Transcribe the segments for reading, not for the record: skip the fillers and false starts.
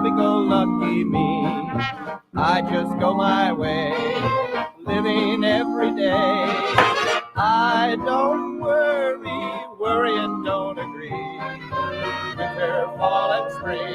happy-go-lucky me. I just go my way, living every day. I don't worry and don't agree. Winter, fall, and spring,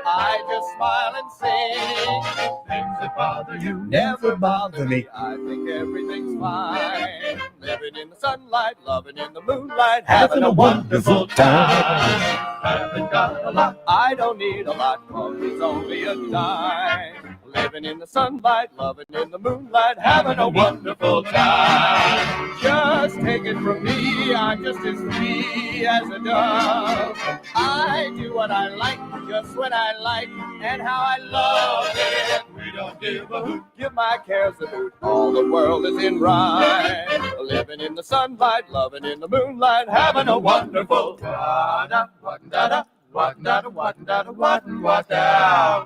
I just smile and sing. Things that bother you never bother me. I think everything's fine. Living in the sunlight, loving in the moonlight, having a wonderful time. Haven't got a lot, I don't need a lot, 'cause it's only a dime. Living in the sunlight, loving in the moonlight, having a wonderful time. Just take it from me, I'm just as free as a dove. I do what I like, just when I like, and how I love it. We don't give a hoot, give my cares a hoot. All the world is in rhyme. Living in the sunlight, loving in the moonlight, having a wonderful time. What-da-da, what-da-da, what-da-da, what-da-da.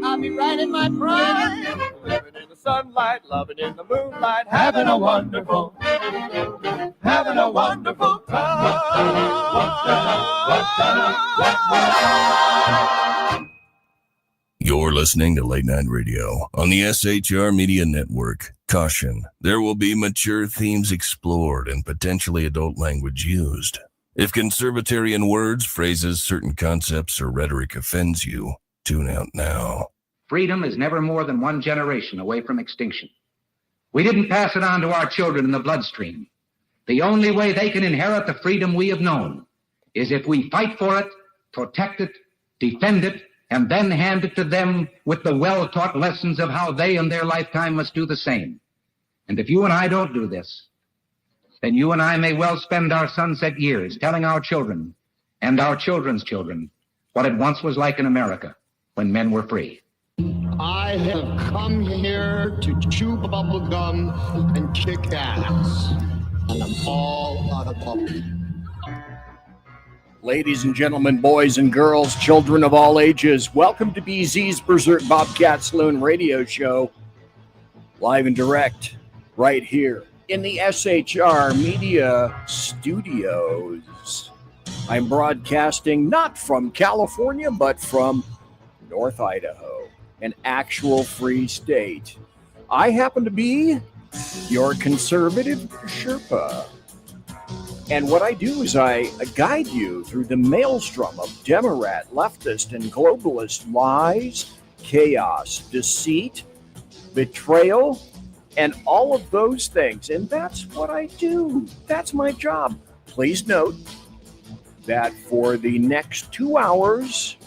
I'll be right in my prime, living in the sunlight, loving in the moonlight, having a wonderful time. You're listening to Late Night Radio on the SHR Media Network. Caution, there will be mature themes explored and potentially adult language used. If conservatarian words, phrases, certain concepts, or rhetoric offends you, tune out now. Freedom is never more than one generation away from extinction. We didn't pass it on to our children in the bloodstream. The only way they can inherit the freedom we have known is if we fight for it, protect it, defend it, and then hand it to them with the well-taught lessons of how they in their lifetime must do the same. And if you and I don't do this, then you and I may well spend our sunset years telling our children and our children's children what it once was like in America when men were free. I have come here to chew bubble gum and kick ass, and I'm all out of bubble. Ladies and gentlemen, boys and girls, children of all ages, welcome to BZ's Berserk Bobcat Saloon radio show, live and direct, right here in the SHR Media Studios. I'm broadcasting not from California, but from North Idaho, an actual free state. I happen to be your conservative Sherpa. And what I do is I guide you through the maelstrom of Democrat, leftist, and globalist lies, chaos, deceit, betrayal, and all of those things. And that's what I do. That's my job. Please note that for the next 2 hours,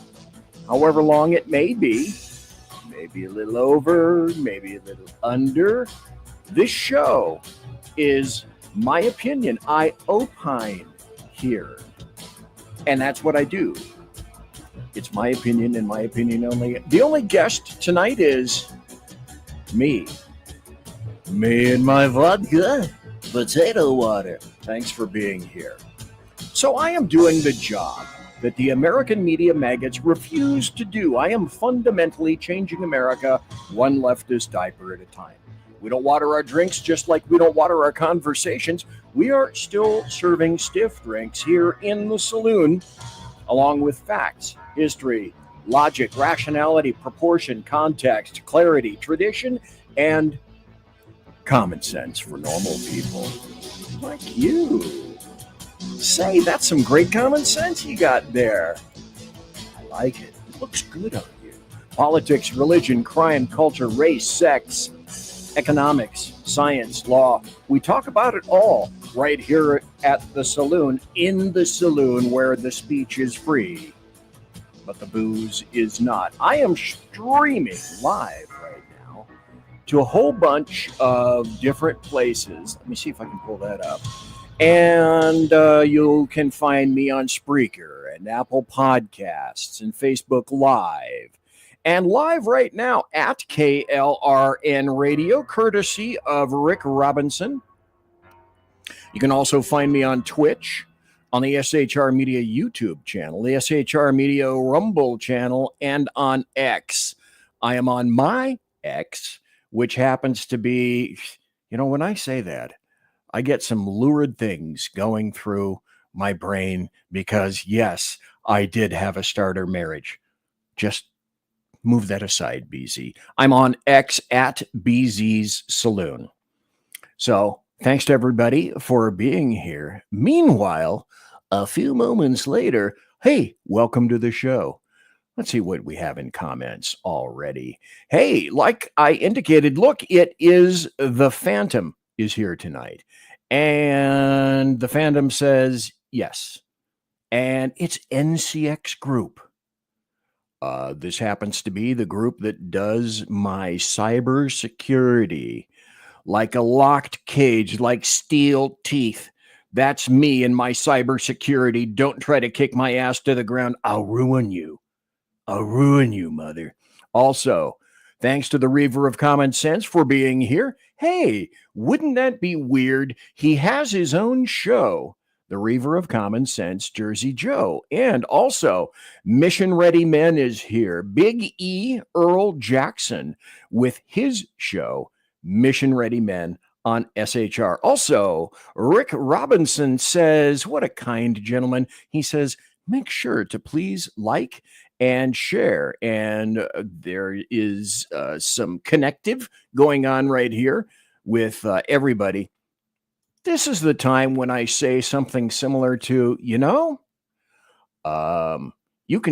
however long it may be, maybe a little over, maybe a little under, this show is my opinion. I opine here. And that's what I do. It's my opinion and my opinion only. The only guest tonight is me. Me and my vodka, potato water. Thanks for being here. So I am doing the job that the American media maggots refuse to do. I am fundamentally changing America one leftist diaper at a time. We don't water our drinks just like we don't water our conversations. We are still serving stiff drinks here in the saloon, along with facts, history, logic, rationality, proportion, context, clarity, tradition, and common sense for normal people like you. Say, that's some great common sense you got there. I like it. It looks good on you. Politics, religion, crime, culture, race, sex, economics, science, law. We talk about it all right here at the saloon, in the saloon where the speech is free, but the booze is not. I am streaming live right now to a whole bunch of different places. Let me see if I can pull that up. And you can find me on Spreaker and Apple Podcasts and Facebook Live. And live right now at KLRN Radio, courtesy of Rick Robinson. You can also find me on Twitch, on the SHR Media YouTube channel, the SHR Media Rumble channel, and on X. I am on my X, which happens to be, when I say that, I get some lurid things going through my brain because, yes, I did have a starter marriage. Just move that aside, BZ. I'm on X at BZ's Saloon. So thanks to everybody for being here. Meanwhile, a few moments later, hey, welcome to the show. Let's see what we have in comments already. Hey, like I indicated, look, it is the Phantom is here tonight. And the Phantom says yes. And it's NCX Group. This happens to be the group that does my cyber security. Like a locked cage, like steel teeth. That's me and my cyber security. Don't try to kick my ass to the ground. I'll ruin you. I'll ruin you, mother. Also, thanks to the Reaver of Common Sense for being here. Hey, wouldn't that be weird? He has his own show. The Reaver of Common Sense, Jersey Joe. And also, Mission Ready Men is here. Big E Earl Jackson with his show, Mission Ready Men on SHR. Also, Rick Robinson says, what a kind gentleman. He says, make sure to please like and share. And there is some connective going on right here with everybody. This is the time when I say something similar to, you can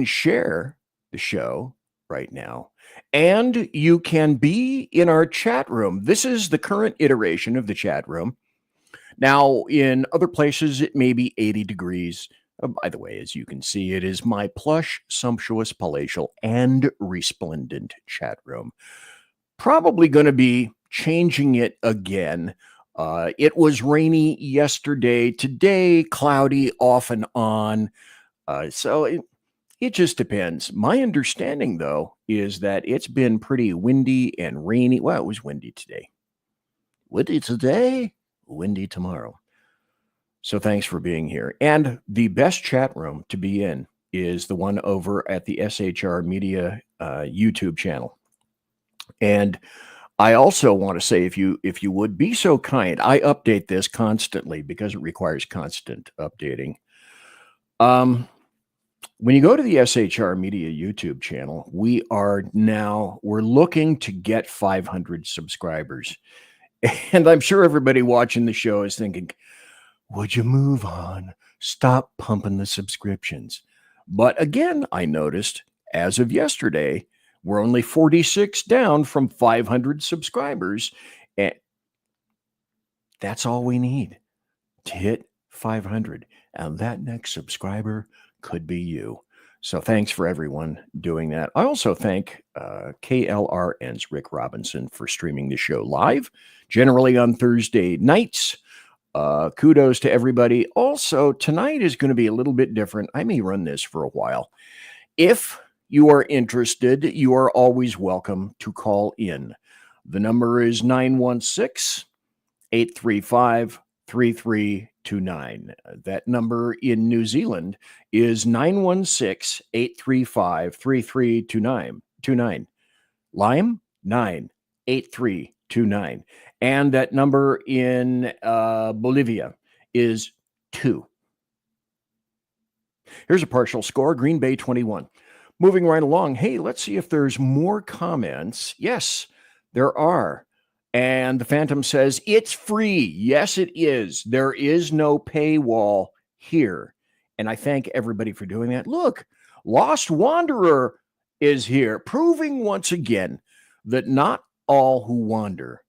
share the show right now, and you can be in our chat room. This is the current iteration of the chat room. Now, in other places, it may be 80 degrees. By the way, as you can see, it is my plush, sumptuous, palatial, and resplendent chat room. Probably going to be changing it again. It was rainy yesterday. Today, cloudy off and on. So it just depends. My understanding, though, is that it's been pretty windy and rainy. Well, it was windy today. Windy today, windy tomorrow. So thanks for being here. And the best chat room to be in is the one over at the SHR Media YouTube channel. And I also want to say, if you would be so kind, I update this constantly because it requires constant updating. When you go to the SHR Media YouTube channel, we're looking to get 500 subscribers. And I'm sure everybody watching the show is thinking, would you move on? Stop pumping the subscriptions. But again, I noticed as of yesterday, we're only 46 down from 500 subscribers. And that's all we need to hit 500. And that next subscriber could be you. So thanks for everyone doing that. I also thank KLRN's Rick Robinson for streaming the show live, generally on Thursday nights. Kudos to everybody. Also, tonight is going to be a little bit different. I may run this for a while. If you are interested, you are always welcome to call in. The number is 916-835-3329. That number in New Zealand is 916-835-3329. Lime 983 29. And that number in Bolivia is 2. Here's a partial score. Green Bay 21. Moving right along. Hey, let's see if there's more comments. Yes, there are. And the Phantom says, it's free. Yes, it is. There is no paywall here. And I thank everybody for doing that. Look, Lost Wanderer is here, proving once again that not all who wander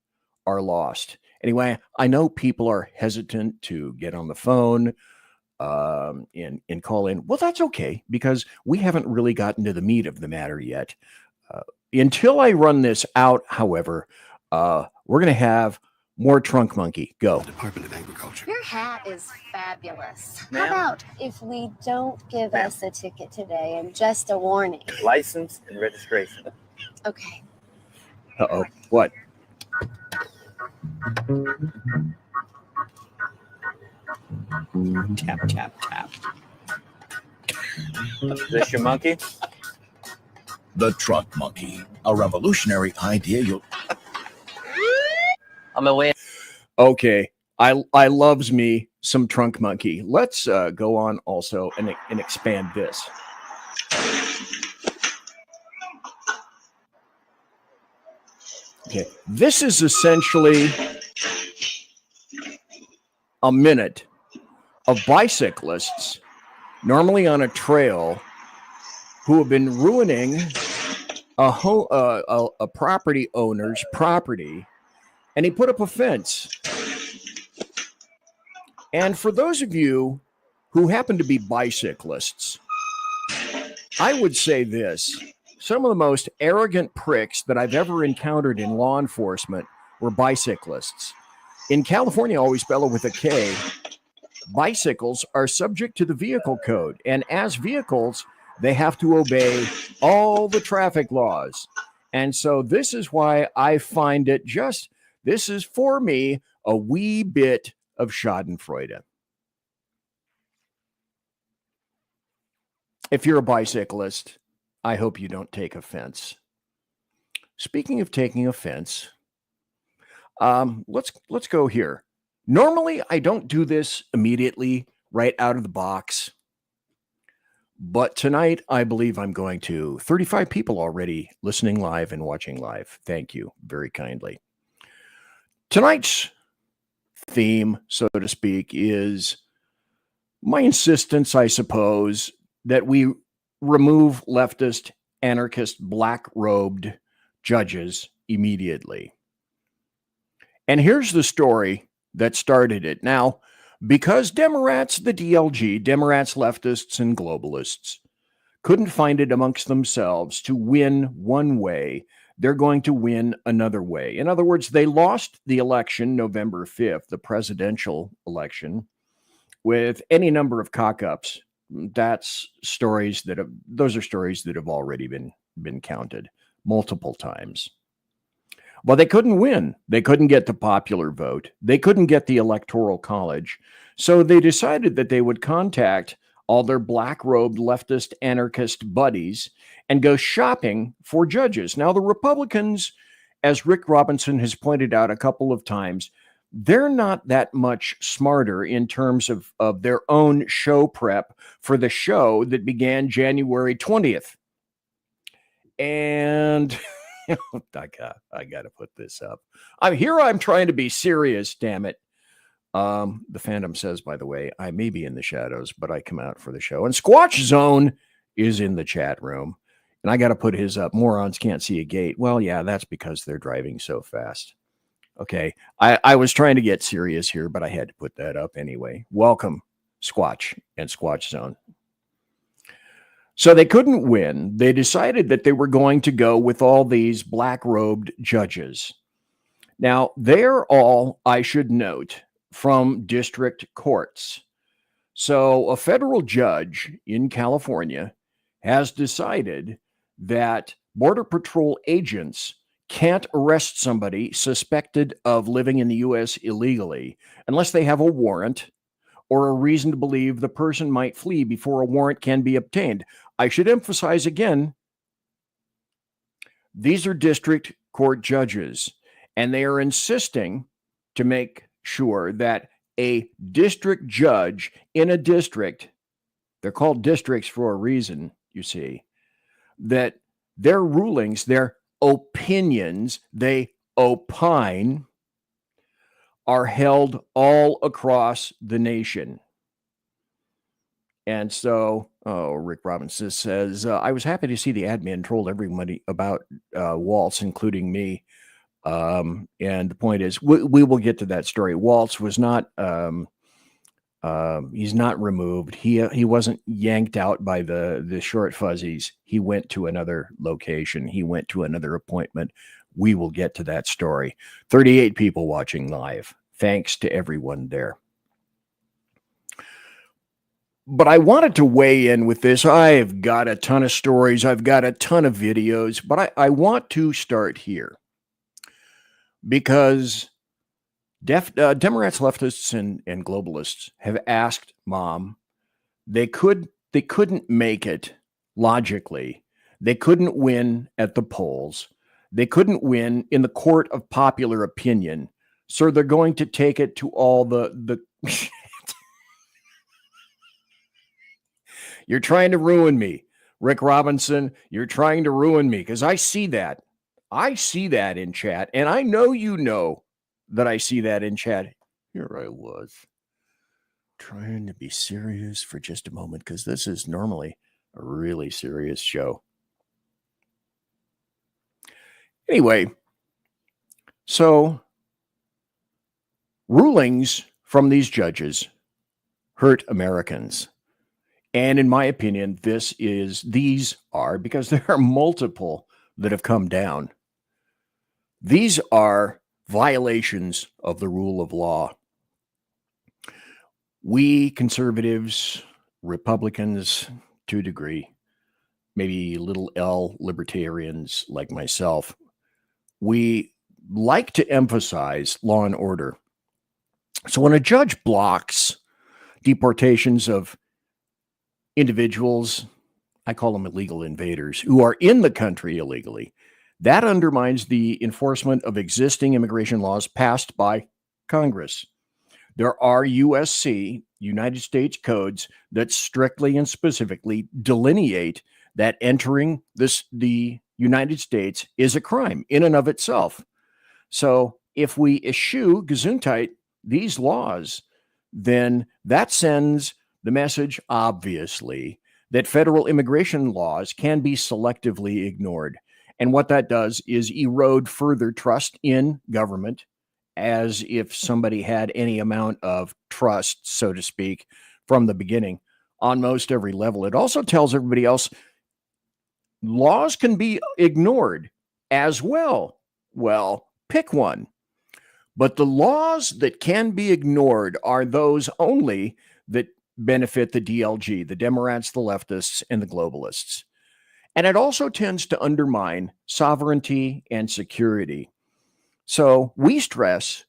are lost. Anyway, I know people are hesitant to get on the phone and call in. Well, that's okay, because we haven't really gotten to the meat of the matter yet. Until I run this out, however, we're going to have more Trunk Monkey. Go. Department of Agriculture. Your hat is fabulous. Ma'am? How about if we don't give us a ticket today and just a warning? License and registration. Okay. Uh-oh. What? Tap, tap, tap. Is this your monkey? The Trunk Monkey, a revolutionary idea you'll... I'm away. Okay. I loves me some Trunk Monkey. Let's go on also and expand this. Okay. This is essentially a minute of bicyclists, normally on a trail, who have been ruining a property owner's property, and he put up a fence. And for those of you who happen to be bicyclists, I would say this. Some of the most arrogant pricks that I've ever encountered in law enforcement were bicyclists. In California, always spell it with a K, bicycles are subject to the vehicle code. And as vehicles, they have to obey all the traffic laws. And so this is why I find it this is for me a wee bit of schadenfreude. If you're a bicyclist, I hope you don't take offense. Speaking of taking offense, let's go here. Normally, I don't do this immediately right out of the box. But tonight, I believe I'm going to. 35 people already listening live and watching live. Thank you very kindly. Tonight's theme, so to speak, is my insistence, I suppose, that we remove leftist, anarchist, black-robed judges immediately. And here's the story that started it. Now, because Democrats, the DLG, Democrats, leftists, and globalists, couldn't find it amongst themselves to win one way, they're going to win another way. In other words, they lost the election November 5th, the presidential election, with any number of cock-ups. Those are stories that have already been counted multiple times. Well, they couldn't win. They couldn't get the popular vote. They couldn't get the Electoral College. So they decided that they would contact all their black-robed leftist anarchist buddies and go shopping for judges. Now, the Republicans, as Rick Robinson has pointed out a couple of times, they're not that much smarter in terms of their own show prep for the show that began January 20th. And I got to put this up. I'm trying to be serious, damn it. The Phantom says, by the way, I may be in the shadows, but I come out for the show. And Squatch Zone is in the chat room. And I got to put his up. Morons can't see a gate. Well, yeah, that's because they're driving so fast. Okay. I was trying to get serious here, but I had to put that up anyway. Welcome, Squatch and Squatch Zone. So they couldn't win. They decided that they were going to go with all these black-robed judges. Now, they're all, I should note, from district courts. So a federal judge in California has decided that Border Patrol agents can't arrest somebody suspected of living in the U.S. illegally unless they have a warrant or a reason to believe the person might flee before a warrant can be obtained. I should emphasize again, these are district court judges. And they are insisting to make sure that a district judge in a district, they're called districts for a reason, you see, that their rulings, their opinions, they opine, are held all across the nation. And so, Rick Robinson says, I was happy to see the admin trolled everybody about Waltz, including me. And the point is, we will get to that story. Waltz was not, he's not removed. He wasn't yanked out by the short fuzzies. He went to another location. He went to another appointment. We will get to that story. 38 people watching live. Thanks to everyone there. But I wanted to weigh in with this. I've got a ton of stories. I've got a ton of videos, but I want to start here because Democrats, leftists, and globalists have asked Mom. They couldn't make it logically. They couldn't win at the polls. They couldn't win in the court of popular opinion. So they're going to take it to all the You're trying to ruin me, Rick Robinson. You're trying to ruin me because I see that. I see that in chat. And I know you know that I see that in chat. Here I was trying to be serious for just a moment because this is normally a really serious show. Anyway, so rulings from these judges hurt Americans. And in my opinion, these are, because there are multiple that have come down, these are violations of the rule of law. We conservatives, Republicans to a degree, maybe little L libertarians like myself, we like to emphasize law and order. So when a judge blocks deportations of individuals, I call them illegal invaders, who are in the country illegally, that undermines the enforcement of existing immigration laws passed by Congress. There are USC, United States codes, that strictly and specifically delineate that entering the United States is a crime in and of itself. So if we eschew Gesundheit, these laws, then that sends the message, obviously, that federal immigration laws can be selectively ignored. And what that does is erode further trust in government, as if somebody had any amount of trust, so to speak, from the beginning on most every level. It also tells everybody else laws can be ignored as well. Well, pick one. But the laws that can be ignored are those only that benefit the DLG, the Democrats, the leftists, and the globalists. And it also tends to undermine sovereignty and security. So we stress,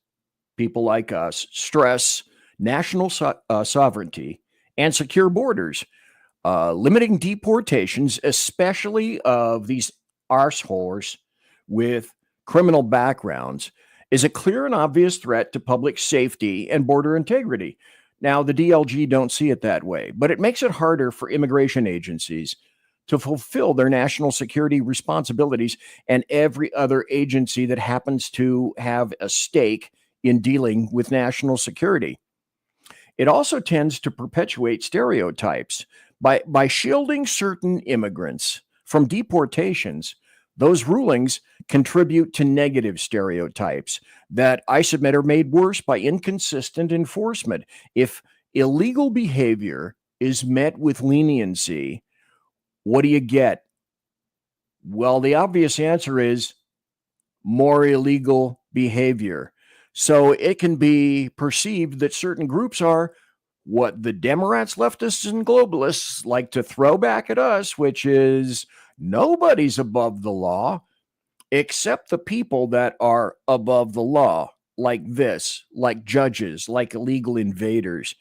people like us, stress national sovereignty and secure borders, limiting deportations, especially of these arseholes with criminal backgrounds, is a clear and obvious threat to public safety and border integrity. Now, the DLG don't see it that way, but it makes it harder for immigration agencies to fulfill their national security responsibilities and every other agency that happens to have a stake in dealing with national security. It also tends to perpetuate stereotypes by shielding certain immigrants from deportations. Those rulings contribute to negative stereotypes that I submit are made worse by inconsistent enforcement. If illegal behavior is met with leniency, what do you get? Well, the obvious answer is more illegal behavior. So it can be perceived that certain groups are what the Democrats, leftists, and globalists like to throw back at us, which is nobody's above the law except the people that are above the law, like this, like judges, like illegal invaders.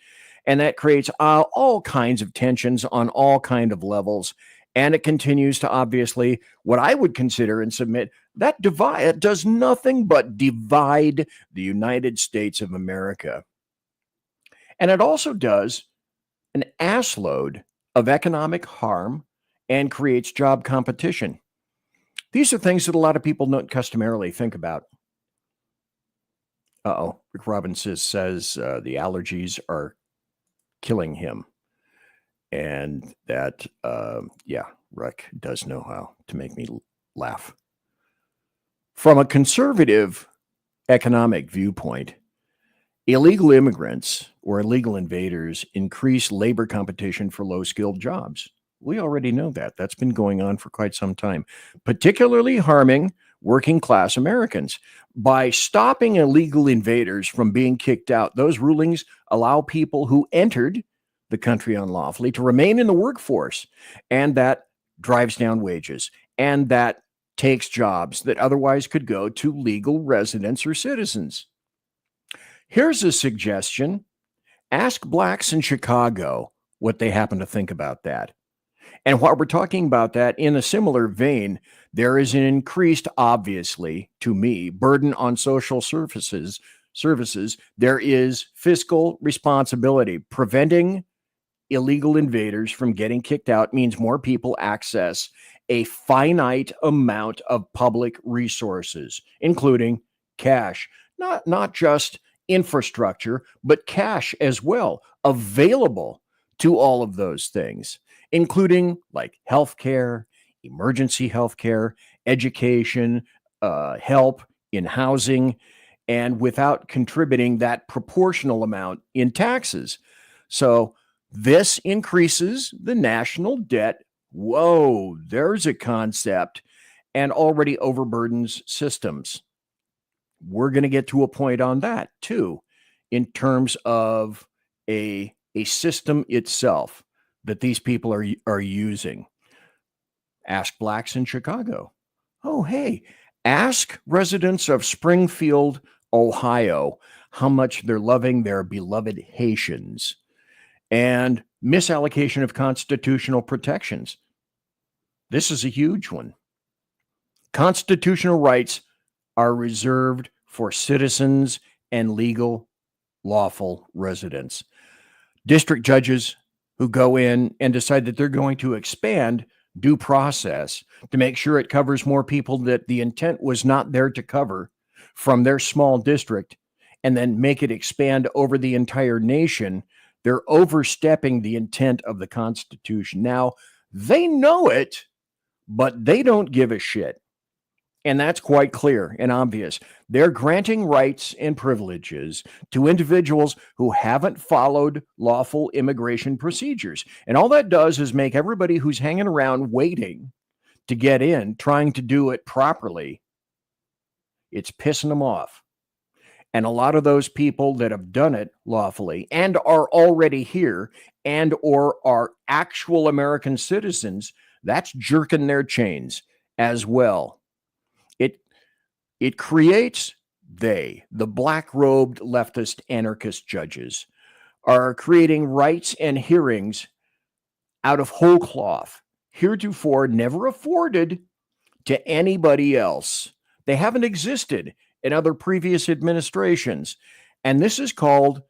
And that creates all kinds of tensions on all kinds of levels. And it continues to obviously what I would consider and submit that divide does nothing but divide the United States of America. And it also does an assload of economic harm and creates job competition. These are things that a lot of people don't customarily think about. Rick Robbins says the allergies are killing him. And that, Rick does know how to make me laugh. From a conservative economic viewpoint, illegal immigrants or illegal invaders increase labor competition for low-skilled jobs. We already know that. That's been going on for quite some time, particularly harming working-class Americans. By stopping illegal invaders from being kicked out, those rulings allow people who entered the country unlawfully to remain in the workforce, and that drives down wages, and that takes jobs that otherwise could go to legal residents or citizens. Here's a suggestion. Ask blacks in Chicago what they happen to think about that. And while we're talking about that, in a similar vein, there is an increased, obviously, to me, burden on social services. There is fiscal responsibility. Preventing illegal invaders from getting kicked out means more people access a finite amount of public resources, including cash, not just infrastructure, but cash as well, available to all of those things, including like healthcare, emergency healthcare, education, help in housing, and without contributing that proportional amount in taxes. So this increases the national debt. Whoa, there's a concept, and already overburdens systems. We're going to get to a point on that too, in terms of a system itself that these people are using. Ask blacks in Chicago. Oh, hey, ask residents of Springfield, Ohio, how much they're loving their beloved Haitians. And misallocation of constitutional protections. This is a huge one. Constitutional rights are reserved for citizens and legal, lawful residents. District judges who go in and decide that they're going to expand due process to make sure it covers more people that the intent was not there to cover from their small district, and then make it expand over the entire nation, they're overstepping the intent of the Constitution. Now, they know it, but they don't give a shit. And that's quite clear and obvious. They're granting rights and privileges to individuals who haven't followed lawful immigration procedures. And all that does is make everybody who's hanging around waiting to get in, trying to do it properly, it's pissing them off. And a lot of those people that have done it lawfully and are already here and or are actual American citizens, that's jerking their chains as well. It creates the black-robed leftist anarchist judges are creating rights and hearings out of whole cloth, heretofore never afforded to anybody else. They haven't existed in other previous administrations. And this is called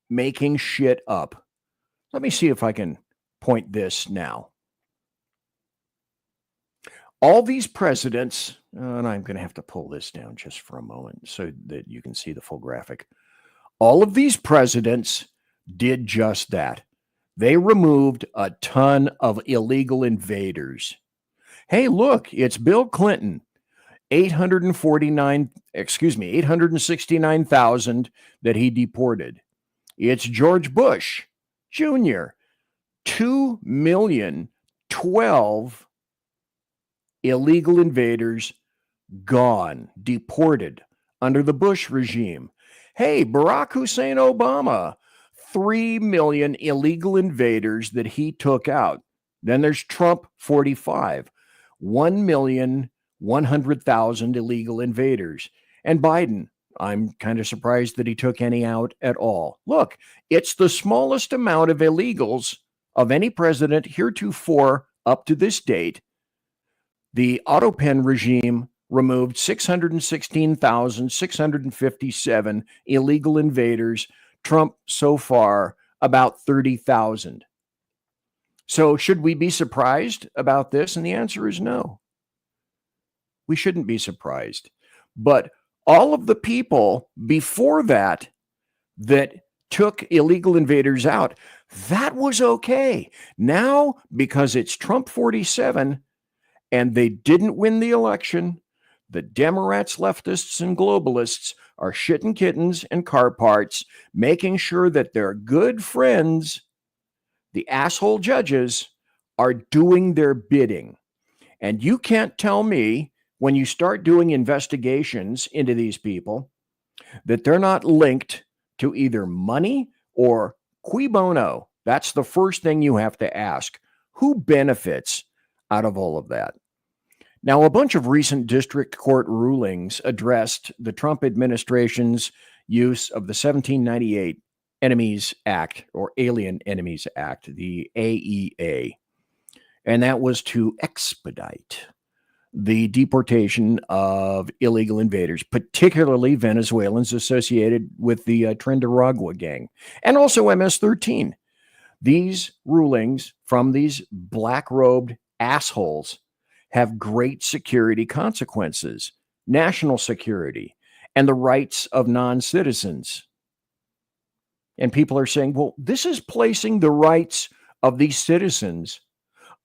making shit up. Let me see if I can point this now. All these presidents, and I'm going to have to pull this down just for a moment so that you can see the full graphic. All of these presidents did just that. They removed a ton of illegal invaders. Hey, look, it's Bill Clinton. 869,000 that he deported. It's George Bush Jr. 2,012 illegal invaders gone, deported under the Bush regime. Hey, Barack Hussein Obama, 3 million illegal invaders that he took out. Then there's Trump, 45, 1,100,000 illegal invaders. And Biden, I'm kind of surprised that he took any out at all. Look, it's the smallest amount of illegals of any president heretofore up to this date, the autopen regime removed 616,657 illegal invaders. Trump so far about 30,000. So should we be surprised about this? And the answer is no. We shouldn't be surprised. But all of the people before that took illegal invaders out, that was okay. Now, because it's Trump 47 and they didn't win the election, the Democrats, leftists, and globalists are shitting kittens and car parts, making sure that their good friends, the asshole judges, are doing their bidding. And you can't tell me when you start doing investigations into these people that they're not linked to either money or cui bono. That's the first thing you have to ask. Who benefits out of all of that? Now, a bunch of recent district court rulings addressed the Trump administration's use of the 1798 Enemies Act, or Alien Enemies Act, the AEA. And that was to expedite the deportation of illegal invaders, particularly Venezuelans associated with the Trinidad gang, and also MS-13. These rulings from these black-robed assholes have great security consequences, national security, and the rights of non-citizens. And people are saying, well, this is placing the rights of these citizens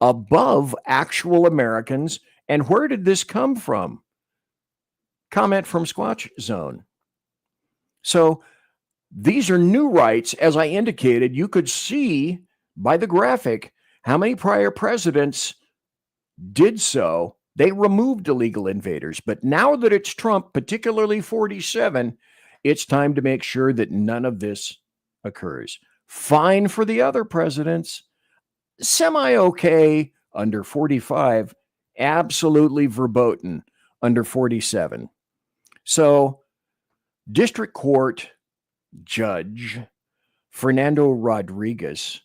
above actual Americans. And where did this come from? Comment from Squatch Zone. So these are new rights. As I indicated, you could see by the graphic how many prior presidents did so. They removed illegal invaders. But now that it's Trump, particularly 47, it's time to make sure that none of this occurs. Fine for the other presidents. Semi-okay under 45. Absolutely verboten under 47. So, District Court Judge Fernando Rodriguez,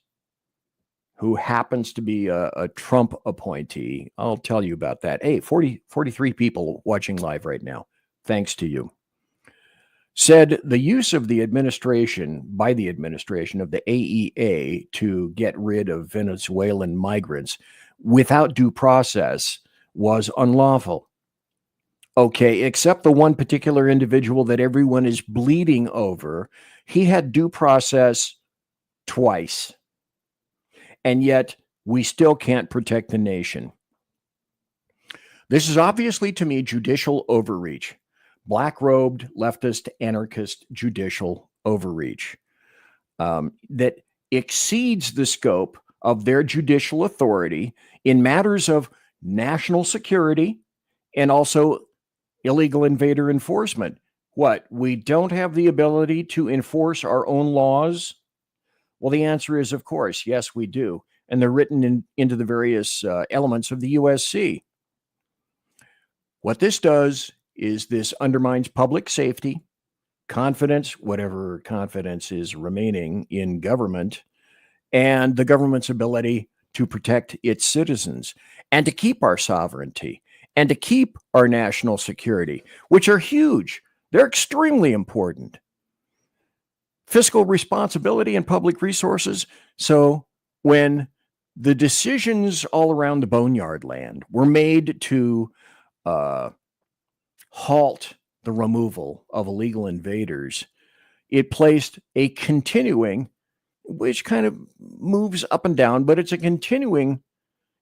who happens to be a Trump appointee, I'll tell you about that. Hey, 43 people watching live right now. Thanks to you. Said the use of the administration, by the administration of the AEA to get rid of Venezuelan migrants without due process was unlawful. Okay, except the one particular individual that everyone is bleeding over. He had due process twice. And yet we still can't protect the nation. This is obviously, to me, judicial overreach. Black-robed, leftist, anarchist judicial overreach that exceeds the scope of their judicial authority in matters of national security and also illegal invader enforcement. What, we don't have the ability to enforce our own laws? Well, the answer is, of course, yes, we do. And they're written into the various elements of the USC. What this does is this undermines public safety, confidence, whatever confidence is remaining in government, and the government's ability to protect its citizens and to keep our sovereignty and to keep our national security, which are huge. They're extremely important. Fiscal responsibility and public resources. So when the decisions all around the boneyard land were made to halt the removal of illegal invaders, it placed a continuing, which kind of moves up and down, but it's a continuing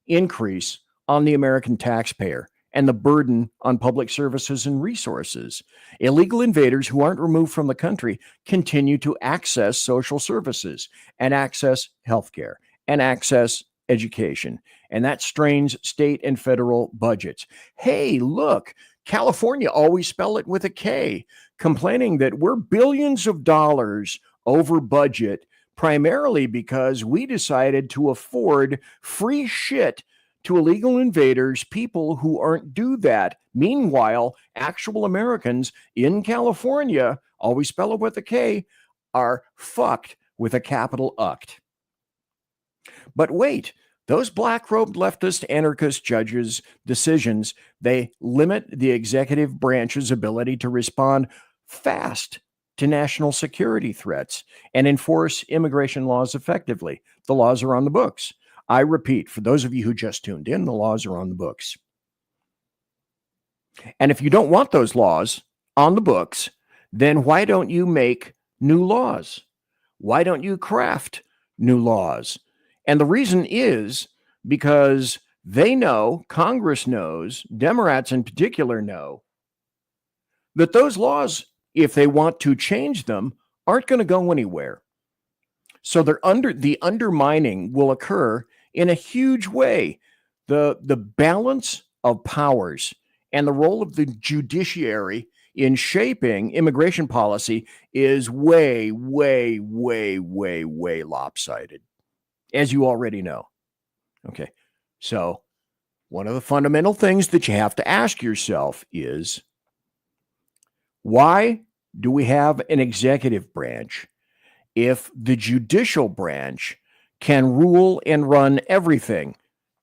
increase on the American taxpayer and the burden on public services and resources. Illegal invaders who aren't removed from the country continue to access social services and access healthcare and access education. And that strains state and federal budgets. Hey, look, California, always spell it with a K, complaining that we're billions of dollars over budget, primarily because we decided to afford free shit to illegal invaders, people who aren't due that. Meanwhile, actual Americans in California, always spell it with a K, are fucked with a capital UCT. But wait, Those black-robed leftist anarchist judges' decisions, they limit the executive branch's ability to respond fast to national security threats and enforce immigration laws effectively. The laws are on the books. I repeat, for those of you who just tuned in, the laws are on the books. And if you don't want those laws on the books, then why don't you make new laws? Why don't you craft new laws? And the reason is because they know, Congress knows, Democrats in particular know, that those laws, if they want to change them, aren't going to go anywhere. So the undermining will occur in a huge way. The balance of powers and the role of the judiciary in shaping immigration policy is way, way, way, way, way lopsided, as you already know. Okay, so one of the fundamental things that you have to ask yourself is, why do we have an executive branch if the judicial branch can rule and run everything?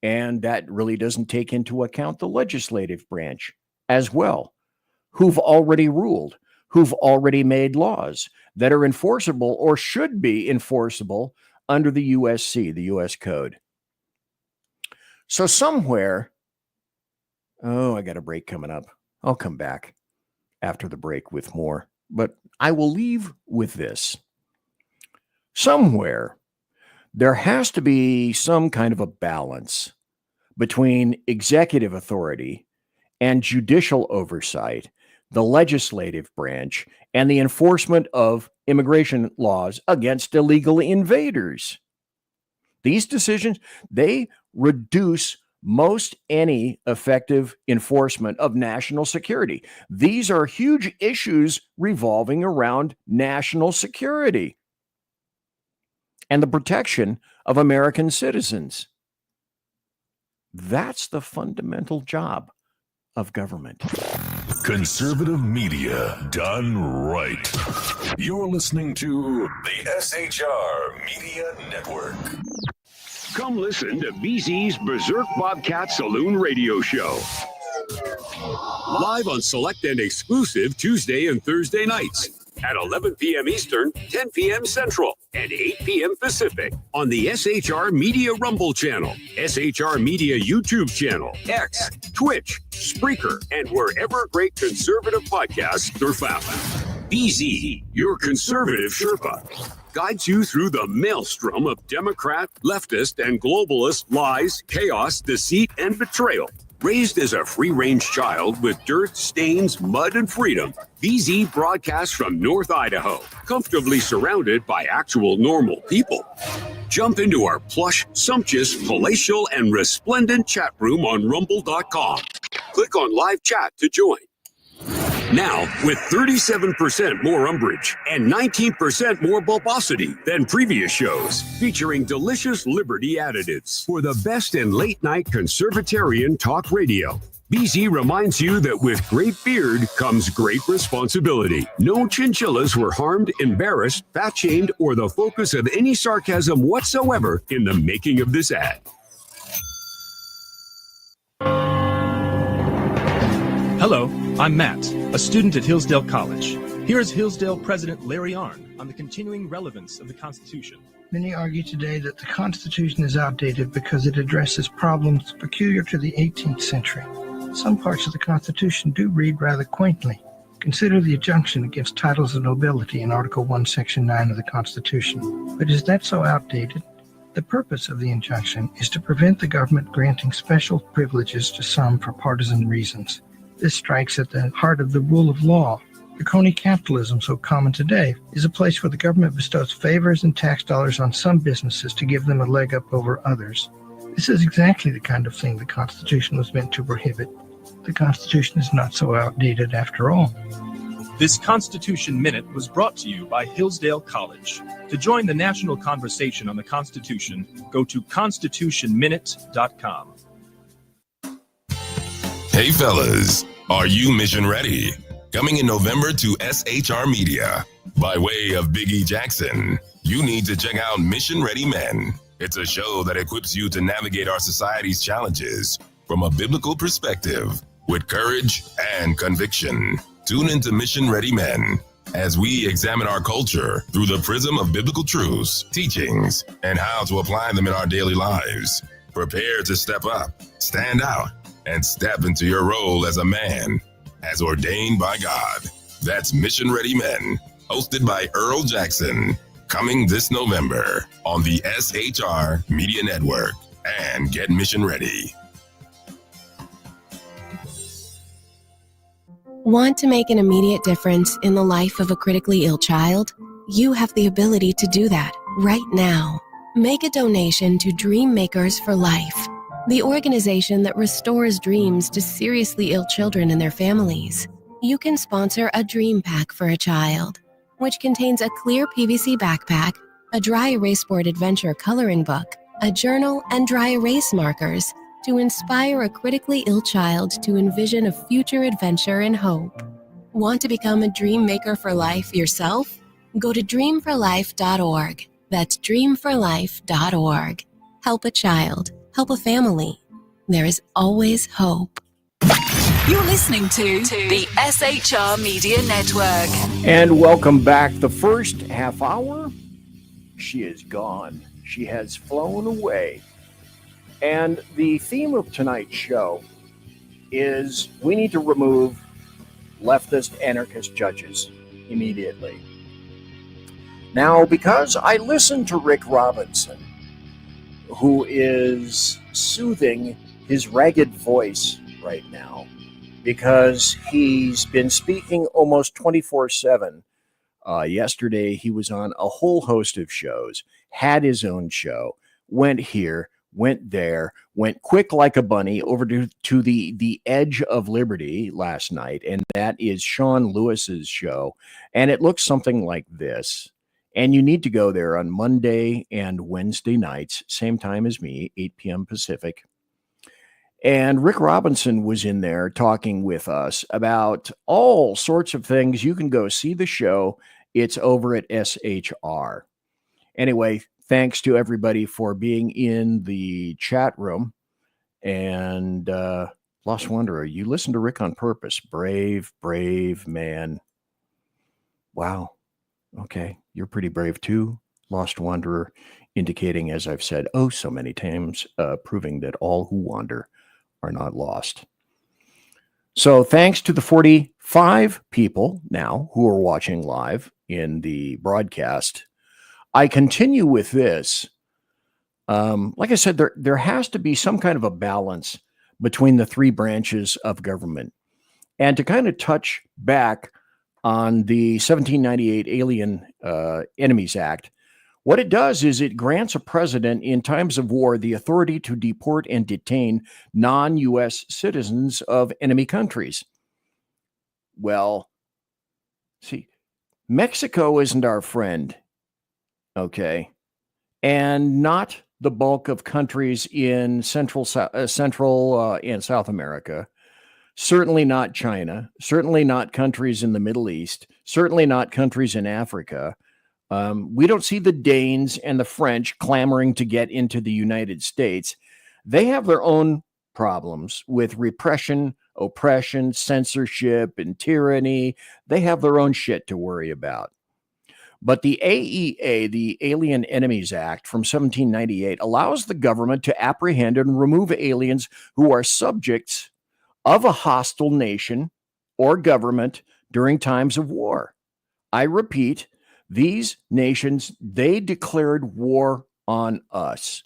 And that really doesn't take into account the legislative branch as well, who've already ruled, who've already made laws that are enforceable or should be enforceable under the USC, the U.S. Code. So somewhere, I got a break coming up. I'll come back after the break with more, but I will leave with this. Somewhere, there has to be some kind of a balance between executive authority and judicial oversight, the legislative branch, and the enforcement of immigration laws against illegal invaders. These decisions, they reduce most any effective enforcement of national security. These are huge issues revolving around national security and the protection of American citizens. That's the fundamental job of government. Conservative media done right. You're listening to the SHR Media Network. Come listen to BZ's Berserk Bobcat Saloon radio show. Live on select and exclusive Tuesday and Thursday nights at 11 p.m. Eastern, 10 p.m. Central, and 8 p.m. Pacific on the SHR Media Rumble channel, SHR Media YouTube channel, X, Twitch, Spreaker, and wherever great conservative podcasts are found. BZ, your conservative Sherpa, guides you through the maelstrom of Democrat, leftist, and globalist lies, chaos, deceit, and betrayal. Raised as a free-range child with dirt, stains, mud, and freedom, BZ broadcasts from North Idaho, comfortably surrounded by actual normal people. Jump into our plush, sumptuous, palatial, and resplendent chat room on rumble.com. Click on live chat to join. Now, with 37% more umbrage and 19% more bulbosity than previous shows, featuring delicious Liberty additives for the best in late-night conservatarian talk radio. BZ reminds you that with great beard comes great responsibility. No chinchillas were harmed, embarrassed, fat-shamed, or the focus of any sarcasm whatsoever in the making of this ad. Hello, I'm Matt, a student at Hillsdale College. Here is Hillsdale President Larry Arnn on the continuing relevance of the Constitution. Many argue today that the Constitution is outdated because it addresses problems peculiar to the 18th century. Some parts of the Constitution do read rather quaintly. Consider the injunction against titles of nobility in Article 1, Section 9 of the Constitution. But is that so outdated? The purpose of the injunction is to prevent the government granting special privileges to some for partisan reasons. This strikes at the heart of the rule of law. The crony capitalism so common today is a place where the government bestows favors and tax dollars on some businesses to give them a leg up over others. This is exactly the kind of thing the Constitution was meant to prohibit. The Constitution is not so outdated after all. This Constitution Minute was brought to you by Hillsdale College. To join the national conversation on the Constitution, go to constitutionminute.com. Hey fellas, are you mission ready? Coming in November to SHR Media. By way of Big E Jackson, you need to check out Mission Ready Men. It's a show that equips you to navigate our society's challenges from a biblical perspective with courage and conviction. Tune into Mission Ready Men as we examine our culture through the prism of biblical truths, teachings, and how to apply them in our daily lives. Prepare to step up, stand out, and step into your role as a man, as ordained by God. That's Mission Ready Men, hosted by Earl Jackson, coming this November on the SHR Media Network. And get mission ready. Want to make an immediate difference in the life of a critically ill child? You have the ability to do that right now. Make a donation to Dream Makers for Life, the organization that restores dreams to seriously ill children and their families. You can sponsor a dream pack for a child, which contains a clear PVC backpack, a dry erase board adventure coloring book, a journal, and dry erase markers to inspire a critically ill child to envision a future adventure and hope. Want to become a dream maker for life yourself? Go to dreamforlife.org. That's dreamforlife.org. Help a child. Help a family. There is always hope. You're listening to the SHR Media Network. And welcome back. The first half hour, she is gone. She has flown away. And the theme of tonight's show is we need to remove leftist anarchist judges immediately. Now, because I listened to Rick Robinson, who is soothing his ragged voice right now, because he's been speaking almost 24/7. Yesterday, he was on a whole host of shows, had his own show, went here, went there, went quick like a bunny over to the Edge of Liberty last night, and that is Sean Lewis's show, and it looks something like this. And you need to go there on Monday and Wednesday nights, same time as me, 8 p.m. Pacific. And Rick Robinson was in there talking with us about all sorts of things. You can go see the show. It's over at SHR. Anyway, thanks to everybody for being in the chat room. And Lost Wanderer, you listened to Rick on purpose. Brave, brave man. Wow. Okay, you're pretty brave too, Lost Wanderer, indicating, as I've said oh so many times, proving that all who wander are not lost. So thanks to the 45 people now who are watching live in the broadcast. I continue with this. Like I said, there has to be some kind of a balance between the three branches of government. And to kind of touch back on the 1798 Alien Enemies Act, what it does is it grants a president in times of war the authority to deport and detain non-U.S. citizens of enemy countries. Well, see, Mexico isn't our friend, okay? And not the bulk of countries in Central and South America. Certainly not China, certainly not countries in the Middle East, certainly not countries in Africa. We don't see the Danes and the French clamoring to get into the United States. They have their own problems with repression, oppression, censorship, and tyranny. They have their own shit to worry about. But the AEA, the Alien Enemies Act from 1798, allows the government to apprehend and remove aliens who are subjects of a hostile nation or government during times of war. I repeat, these nations, they declared war on us,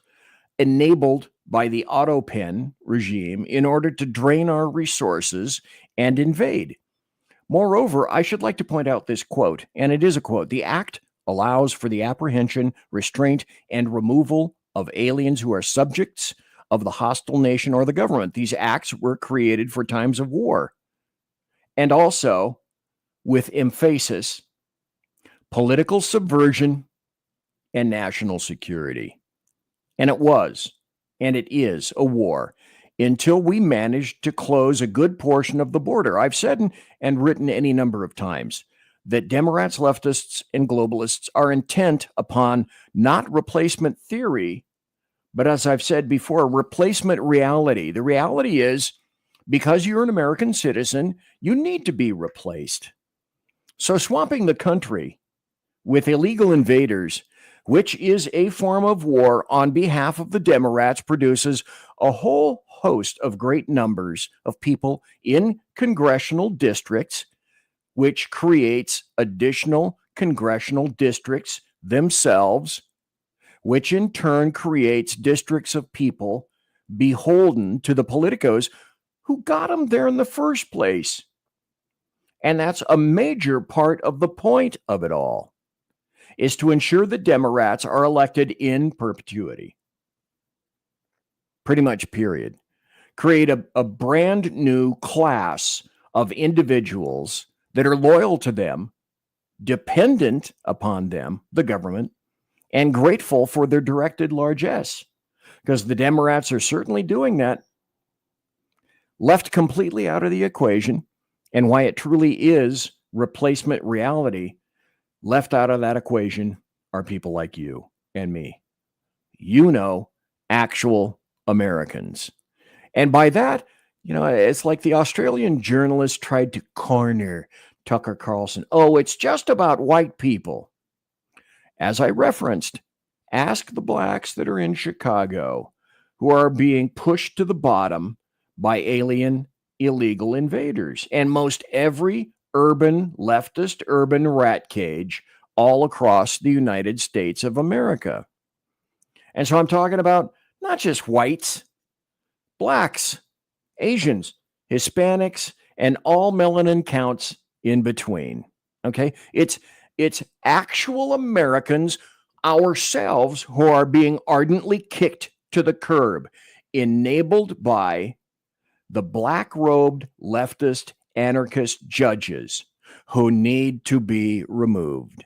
enabled by the Otto-Pen regime in order to drain our resources and invade. Moreover, I should like to point out this quote, and it is a quote. The act allows for the apprehension, restraint, and removal of aliens who are subjects of the hostile nation or the government. These acts were created for times of war. And also, with emphasis, political subversion and national security. And it was, and it is a war until we managed to close a good portion of the border. I've said and written any number of times that Democrats, leftists, and globalists are intent upon not replacement theory, But as I've said before, replacement reality. The reality is, because you're an American citizen, you need to be replaced. So swamping the country with illegal invaders, which is a form of war on behalf of the Democrats, produces a whole host of great numbers of people in congressional districts, which creates additional congressional districts themselves, which in turn creates districts of people beholden to the politicos who got them there in the first place. And that's a major part of the point of it all, is to ensure that Democrats are elected in perpetuity. Pretty much, period. Create a brand new class of individuals that are loyal to them, dependent upon them, the government, and grateful for their directed largesse, because the Democrats are certainly doing that. Left completely out of the equation, and why it truly is replacement reality, left out of that equation are people like you and me. You know, actual Americans. And by that, you know, it's like the Australian journalist tried to corner Tucker Carlson. Oh, it's just about white people. As I referenced, ask the blacks that are in Chicago who are being pushed to the bottom by alien illegal invaders. And most every urban, leftist urban rat cage all across the United States of America. And so I'm talking about not just whites, blacks, Asians, Hispanics, and all melanin counts in between. Okay? It's actual Americans, ourselves, who are being ardently kicked to the curb, enabled by the black-robed leftist anarchist judges who need to be removed.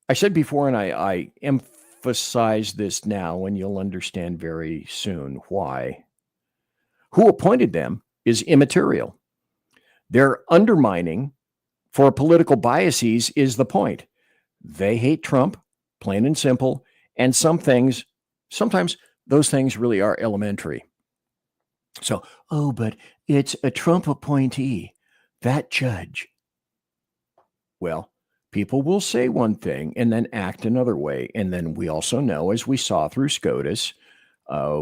I said before, and I emphasize this now, and you'll understand very soon why. Who appointed them is immaterial. Their undermining for political biases is the point. They hate Trump, plain and simple, and sometimes those things really are elementary. So, oh, but it's a Trump appointee, that judge. Well, people will say one thing and then act another way. And then we also know, as we saw through SCOTUS,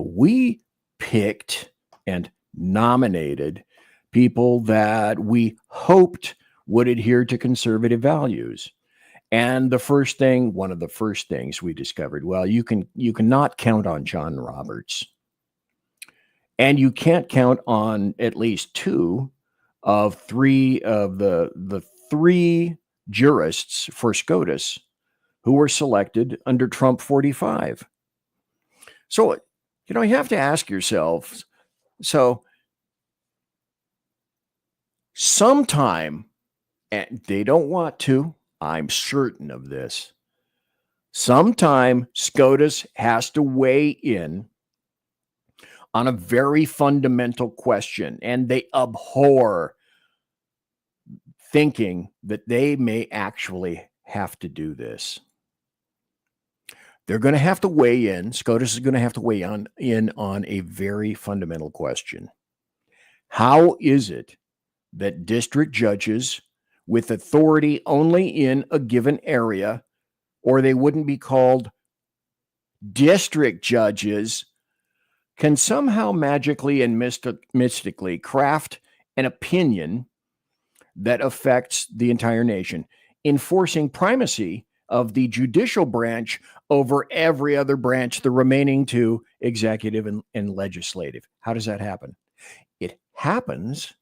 we picked and nominated people that we hoped would adhere to conservative values. And one of the first things we discovered, well, you cannot count on John Roberts. And you can't count on at least two of three of the three jurists for SCOTUS who were selected under Trump 45. So, you know, you have to ask yourself, so sometime, and they don't want to, I'm certain of this, sometime SCOTUS has to weigh in on a very fundamental question, and they abhor thinking that they may actually have to do this. They're going to have to weigh in. SCOTUS is going to have to weigh in on a very fundamental question. How is it that district judges with authority only in a given area, or they wouldn't be called district judges, can somehow magically and mystically craft an opinion that affects the entire nation, enforcing primacy of the judicial branch over every other branch, the remaining two, executive and legislative? How does that happen? It happens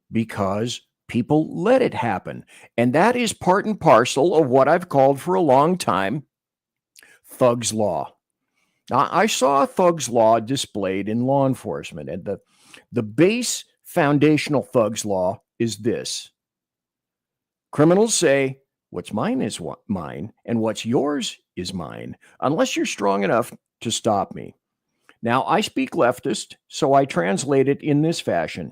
because people let it happen. And that is part and parcel of what I've called for a long time Thug's Law. Now, I saw Thug's Law displayed in law enforcement, and the base foundational Thug's Law is this. Criminals say, what's mine is mine, and what's yours is mine, unless you're strong enough to stop me. Now, I speak leftist, so I translate it in this fashion.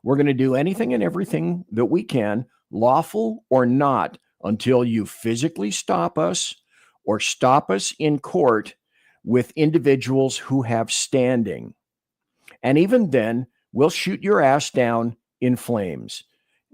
We're going to do anything and everything that we can, lawful or not, until you physically stop us or stop us in court with individuals who have standing. And even then, we'll shoot your ass down in flames.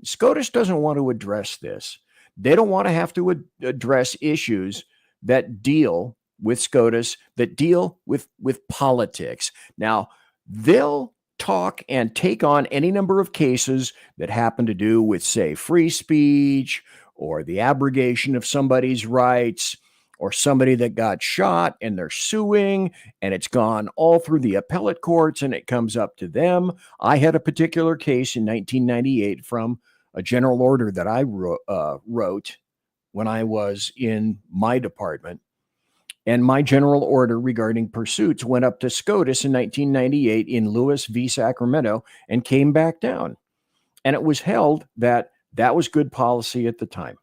SCOTUS doesn't want to address this. They don't want to have to address issues that deal with SCOTUS, that deal with politics. Now, they'll talk and take on any number of cases that happen to do with, say, free speech or the abrogation of somebody's rights or somebody that got shot and they're suing and it's gone all through the appellate courts and it comes up to them. I had a particular case in 1998 from a general order that I wrote when I was in my department. And my general order regarding pursuits went up to SCOTUS in 1998 in Lewis v. Sacramento and came back down. And it was held that that was good policy at the time.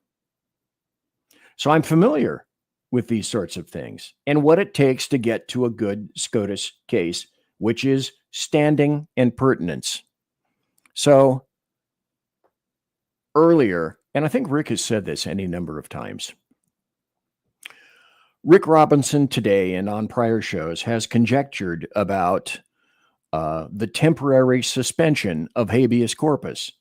So I'm familiar with these sorts of things and what it takes to get to a good SCOTUS case, which is standing and pertinence. So earlier, and I think Rick has said this any number of times, Rick Robinson today and on prior shows has conjectured about the temporary suspension of habeas corpus.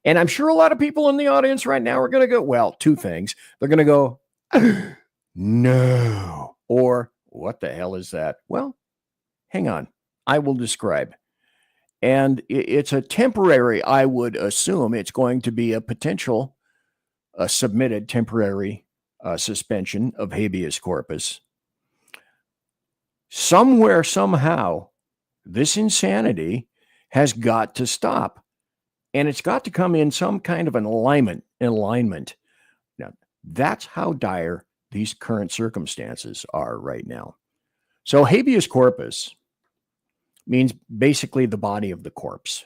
And I'm sure a lot of people in the audience right now are going to go, well, two things. They're going to go, no, or what the hell is that? Well, hang on. I will describe. And it's a temporary, I would assume it's going to be a potential submitted temporary suspension of habeas corpus. Somewhere, somehow, this insanity has got to stop. And it's got to come in some kind of an alignment. Now, that's how dire these current circumstances are right now. So habeas corpus means basically the body of the corpse.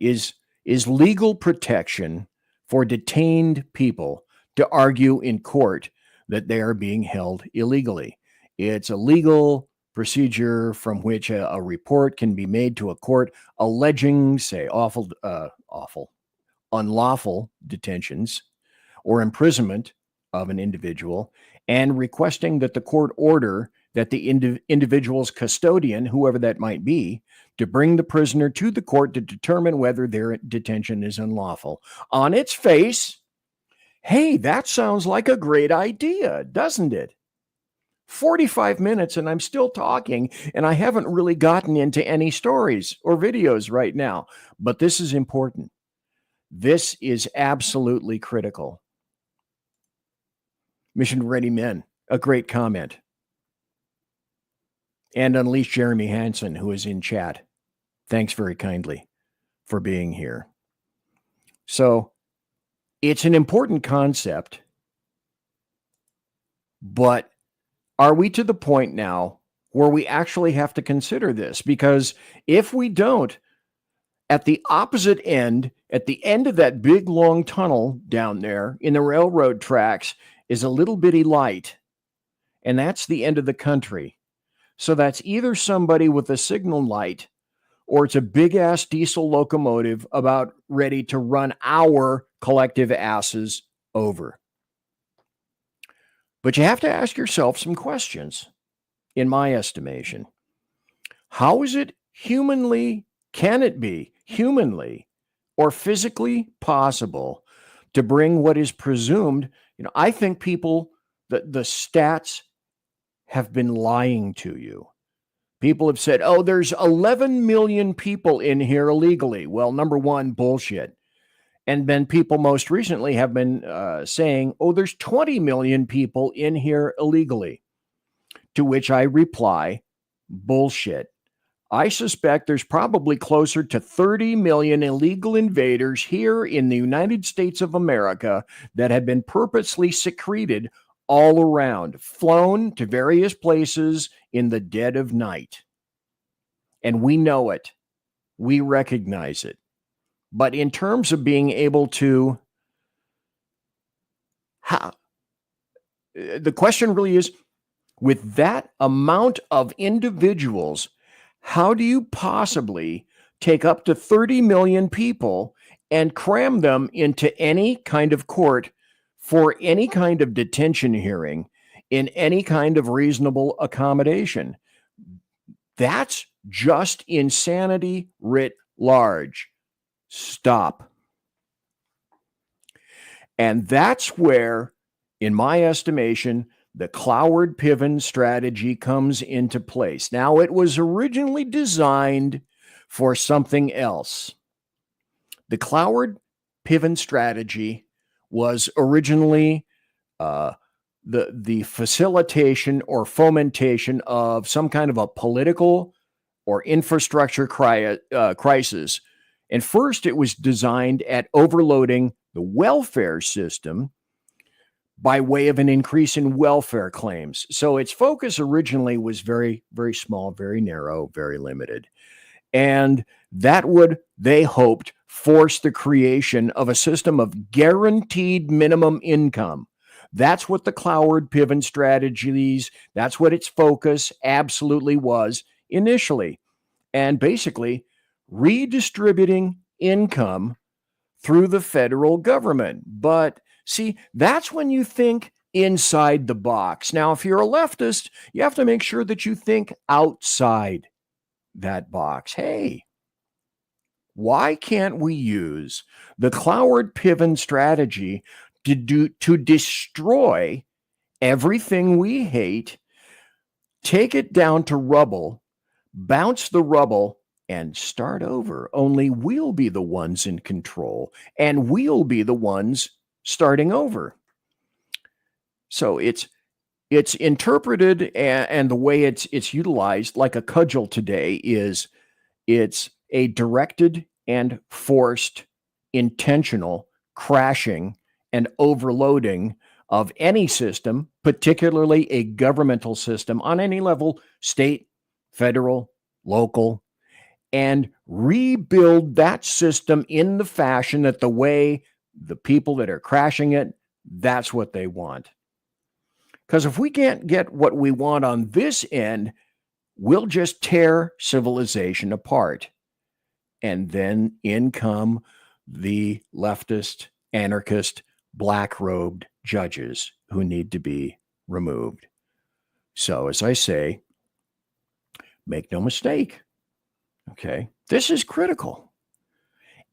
Is legal protection for detained people to argue in court that they are being held illegally. It's a legal procedure from which a report can be made to a court alleging, say, unlawful detentions or imprisonment of an individual, and requesting that the court order that the individual's custodian, whoever that might be, to bring the prisoner to the court to determine whether their detention is unlawful. On its face, hey, that sounds like a great idea, doesn't it? 45 minutes and I'm still talking, and I haven't really gotten into any stories or videos right now, but this is important. This is absolutely critical. Mission Ready Men, a great comment. And Unleash Jeremy Hansen, who is in chat. Thanks very kindly for being here. So it's an important concept, but are we to the point now where we actually have to consider this? Because if we don't, at the opposite end, at the end of that big long tunnel down there in the railroad tracks is a little bitty light, and that's the end of the country. So that's either somebody with a signal light or it's a big-ass diesel locomotive about ready to run our collective asses over. But you have to ask yourself some questions, in my estimation. How is it can it be humanly or physically possible to bring what is presumed? I think people, the stats have been lying to you. People have said, oh, there's 11 million people in here illegally. Well, number one, bullshit. And then people most recently have been saying, oh, there's 20 million people in here illegally. To which I reply, bullshit. I suspect there's probably closer to 30 million illegal invaders here in the United States of America that have been purposely secreted all around, flown to various places in the dead of night. And we know it. We recognize it. But in terms of being able to, the question really is, with that amount of individuals, how do you possibly take up to 30 million people and cram them into any kind of court for any kind of detention hearing in any kind of reasonable accommodation. That's just insanity writ large. Stop. And that's where, in my estimation, the Cloward-Piven strategy comes into place. Now, it was originally designed for something else. The Cloward-Piven strategy was originally the facilitation or fomentation of some kind of a political or infrastructure crisis. And first, it was designed at overloading the welfare system by way of an increase in welfare claims. So its focus originally was very, very small, very narrow, very limited. And that would, they hoped, force the creation of a system of guaranteed minimum income. That's what the Cloward-Piven strategies, that's what its focus absolutely was initially. And basically redistributing income through the federal government. But see, that's when you think inside the box. Now, if you're a leftist, you have to make sure that you think outside that box. Hey, why can't we use the Cloward-Piven strategy to destroy everything we hate, take it down to rubble, bounce the rubble, and start over? Only we'll be the ones in control, and we'll be the ones starting over. So it's interpreted, and the way it's utilized like a cudgel today is it's a directed and forced intentional crashing and overloading of any system, particularly a governmental system on any level, state, federal, local, and rebuild that system in the fashion that the way the people that are crashing it, that's what they want. Because if we can't get what we want on this end, we'll just tear civilization apart. And then in come the leftist, anarchist, black-robed judges who need to be removed. So, as I say, make no mistake, okay, this is critical.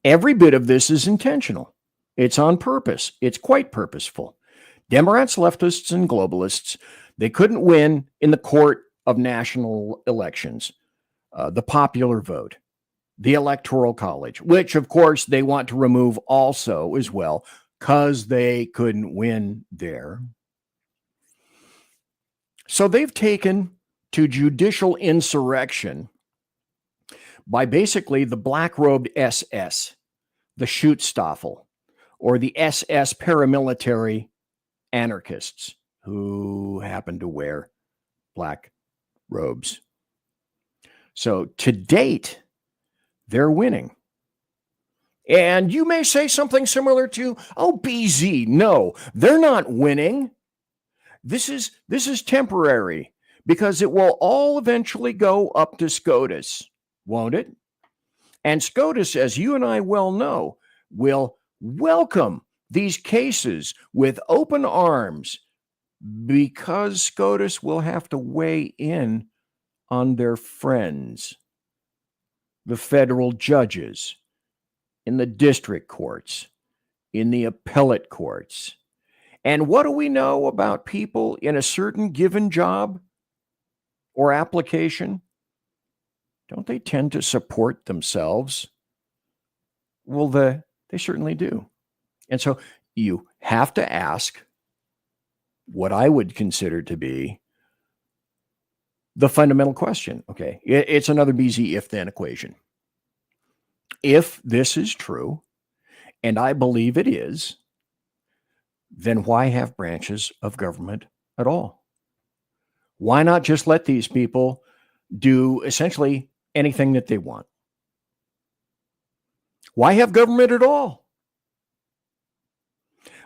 Every bit of this is intentional. It's on purpose. It's quite purposeful. Democrats, leftists, and globalists, they couldn't win in the court of national elections, the popular vote, the Electoral College, which, of course, they want to remove also as well, because they couldn't win there. So they've taken to judicial insurrection by basically the black-robed SS, the Schutzstaffel, or the SS paramilitary anarchists who happen to wear black robes. So to date, they're winning. And you may say something similar to, oh, BZ. No, they're not winning. This is temporary, because it will all eventually go up to SCOTUS, won't it? And SCOTUS, as you and I well know, will welcome these cases with open arms, because SCOTUS will have to weigh in on their friends, the federal judges, in the district courts, in the appellate courts. And what do we know about people in a certain given job or application? Don't they tend to support themselves? Well, they certainly do. And so you have to ask what I would consider to be the fundamental question. Okay, it's another BZ if-then equation. If this is true, and I believe it is, then why have branches of government at all? Why not just let these people do essentially anything that they want? Why have government at all?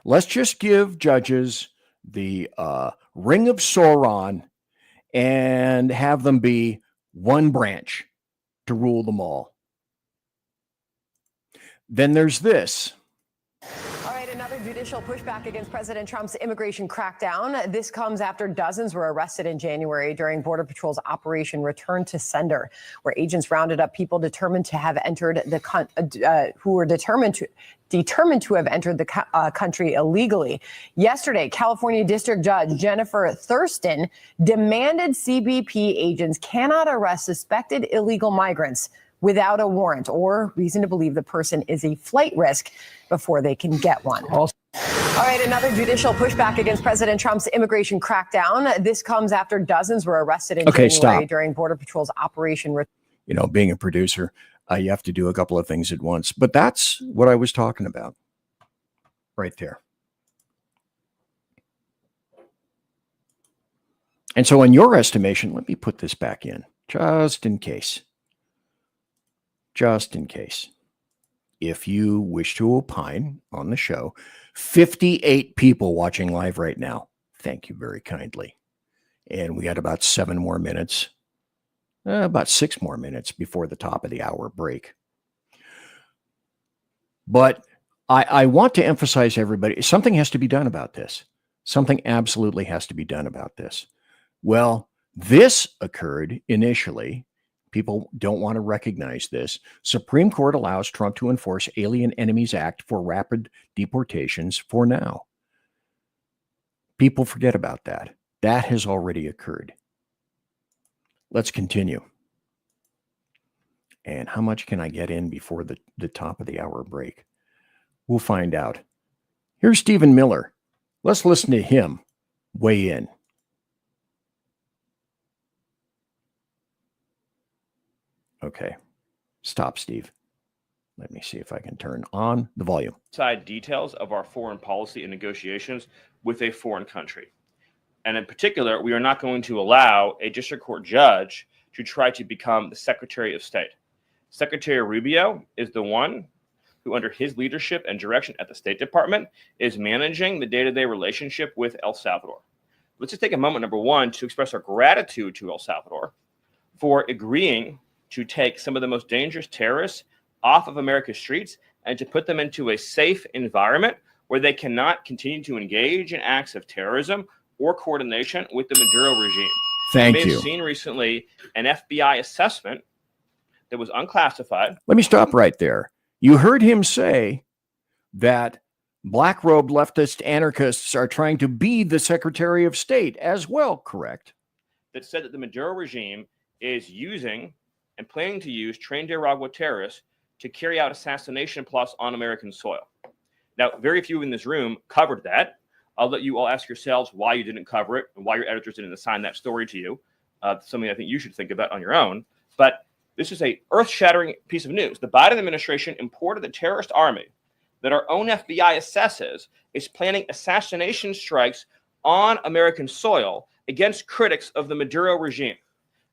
Let's just give judges the Ring of Sauron and have them be one branch to rule them all. Then there's this. All right, another Judicial pushback against President Trump's immigration crackdown. This comes after dozens were arrested in January during Border Patrol's Operation Return to Sender, where agents rounded up people determined to have entered who were determined to have entered the country illegally. Yesterday, California District Judge Jennifer Thurston demanded CBP agents cannot arrest suspected illegal migrants without a warrant or reason to believe the person is a flight risk before they can get one. All right, another judicial pushback against President Trump's immigration crackdown. This comes after dozens were arrested in January during Border Patrol's Operation. You know, being a producer, you have to do a couple of things at once. But that's what I was talking about right there. And so in your estimation, let me put this back in just in case. Just in case. If you wish to opine on the show, 58 people watching live right now. Thank you very kindly. And we got about 7 more minutes, about 6 more minutes before the top of the hour break. But I want to emphasize everybody, something has to be done about this. Something absolutely has to be done about this. Well, this occurred initially. People don't want to recognize this. Supreme Court allows Trump to enforce Alien Enemies Act for rapid deportations for now. People forget about that. That has already occurred. Let's continue. And how much can I get in before the top of the hour break? We'll find out. Here's Stephen Miller. Let's listen to him weigh in. Okay. Stop, Steve. Let me see if I can turn on the volume. Side details of our foreign policy and negotiations with a foreign country. And in particular, we are not going to allow a district court judge to try to become the Secretary of State. Secretary Rubio is the one who, under his leadership and direction at the State Department, is managing the day-to-day relationship with El Salvador. Let's just take a moment, number one, to express our gratitude to El Salvador for agreeing to take some of the most dangerous terrorists off of America's streets and to put them into a safe environment where they cannot continue to engage in acts of terrorism or coordination with the Maduro regime. Thank you. You may have seen recently an FBI assessment that was unclassified. Let me stop right there. You heard him say that black-robed leftist anarchists are trying to be the Secretary of State as well, correct? That said that the Maduro regime is using and planning to use trained Nicaragua terrorists to carry out assassination plots on American soil. Now, very few in this room covered that. I'll let you all ask yourselves why you didn't cover it and why your editors didn't assign that story to you. Something I think you should think about on your own. But this is a earth-shattering piece of news. The Biden administration imported the terrorist army that our own FBI assesses is planning assassination strikes on American soil against critics of the Maduro regime.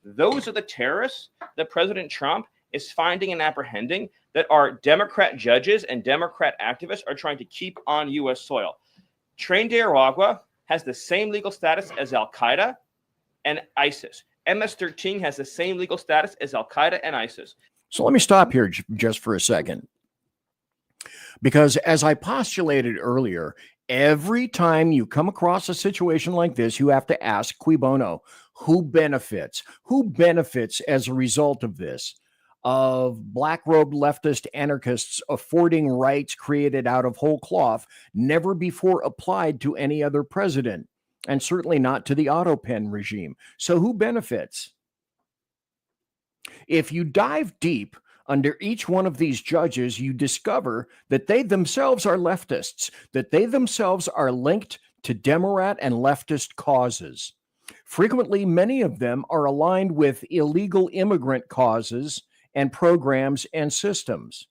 Those are the terrorists that President Trump is finding and apprehending that our Democrat judges and Democrat activists are trying to keep on U.S. soil. Trained Nicaragua has the same legal status as Al-Qaeda and ISIS. MS-13 has the same legal status as Al-Qaeda and ISIS. So let me stop here just for a second. Because as I postulated earlier, every time you come across a situation like this, you have to ask cui bono. Who benefits? Who benefits as a result of this? Of black-robed leftist anarchists affording rights created out of whole cloth, never before applied to any other president, and certainly not to the Autopen regime. So who benefits? If you dive deep under each one of these judges, you discover that they themselves are leftists, that they themselves are linked to Democrat and leftist causes. Frequently, many of them are aligned with illegal immigrant causes and programs and systems.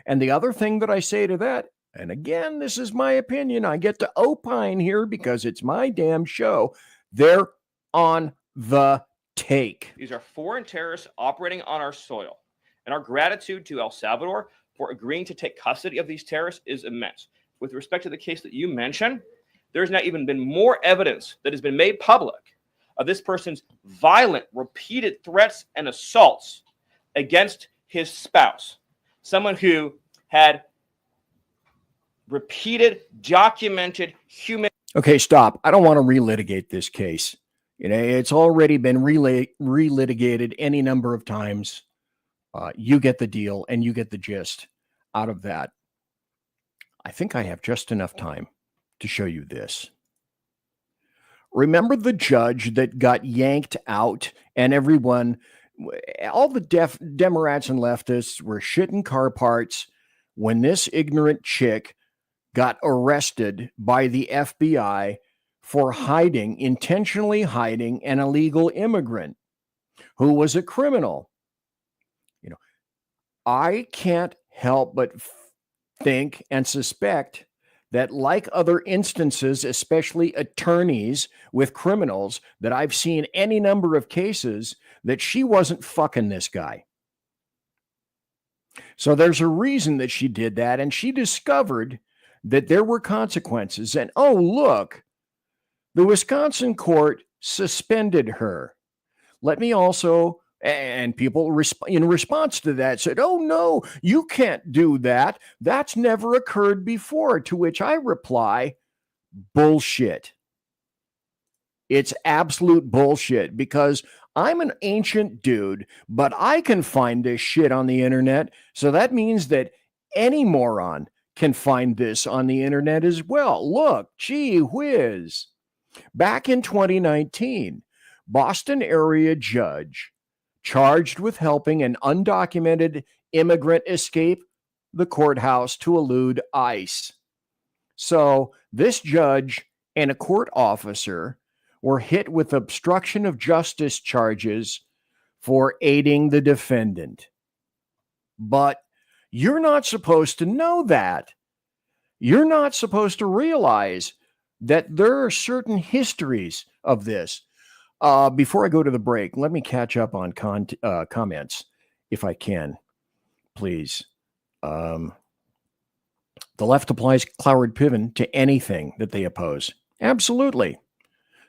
And the other thing that I say to that, and again, this is my opinion, I get to opine here because it's my damn show, they're on the take. These are foreign terrorists operating on our soil. And our gratitude to El Salvador for agreeing to take custody of these terrorists is immense. With respect to the case that you mentioned, there's not even been more evidence that has been made public of this person's violent, repeated threats and assaults against his spouse, someone who had repeated, documented human. Okay, stop. I don't want to relitigate this case. You know, it's already been relitigated any number of times. You get the deal and you get the gist out of that. I think I have just enough time to show you this. Remember the judge that got yanked out and everyone, all the Democrats and leftists were shitting car parts when this ignorant chick got arrested by the FBI for intentionally hiding an illegal immigrant who was a criminal. You know, I can't help but think and suspect that, like other instances, especially attorneys with criminals, that I've seen any number of cases, that she wasn't fucking this guy. So there's a reason that she did that, and she discovered that there were consequences. And oh, look, the Wisconsin court suspended her. Let me also, and people in response to that said, oh no, you can't do that. That's never occurred before. To which I reply, bullshit. It's absolute bullshit, because I'm an ancient dude, but I can find this shit on the internet. So that means that any moron can find this on the internet as well. Look, gee whiz. Back in 2019, Boston area judge charged with helping an undocumented immigrant escape the courthouse to elude ICE. So this judge and a court officer were hit with obstruction of justice charges for aiding the defendant. But you're not supposed to know that. You're not supposed to realize that there are certain histories of this. Before I go to the break, let me catch up on comments, if I can, please. The left applies Cloward-Piven to anything that they oppose. Absolutely.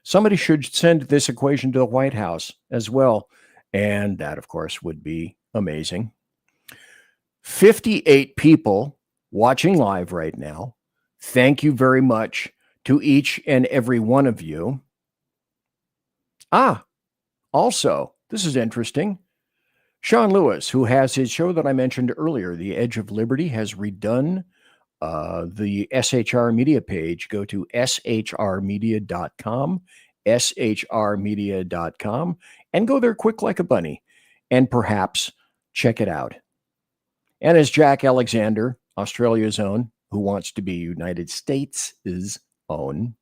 Somebody should send this equation to the White House as well. And that, of course, would be amazing. 58 people watching live right now. Thank you very much to each and every one of you. Also, this is interesting. Sean Lewis, who has his show that I mentioned earlier, The Edge of Liberty, has redone the SHR Media page. Go to shrmedia.com, shrmedia.com, and go there quick like a bunny, and perhaps check it out. And as Jack Alexander, Australia's own, who wants to be United States' own,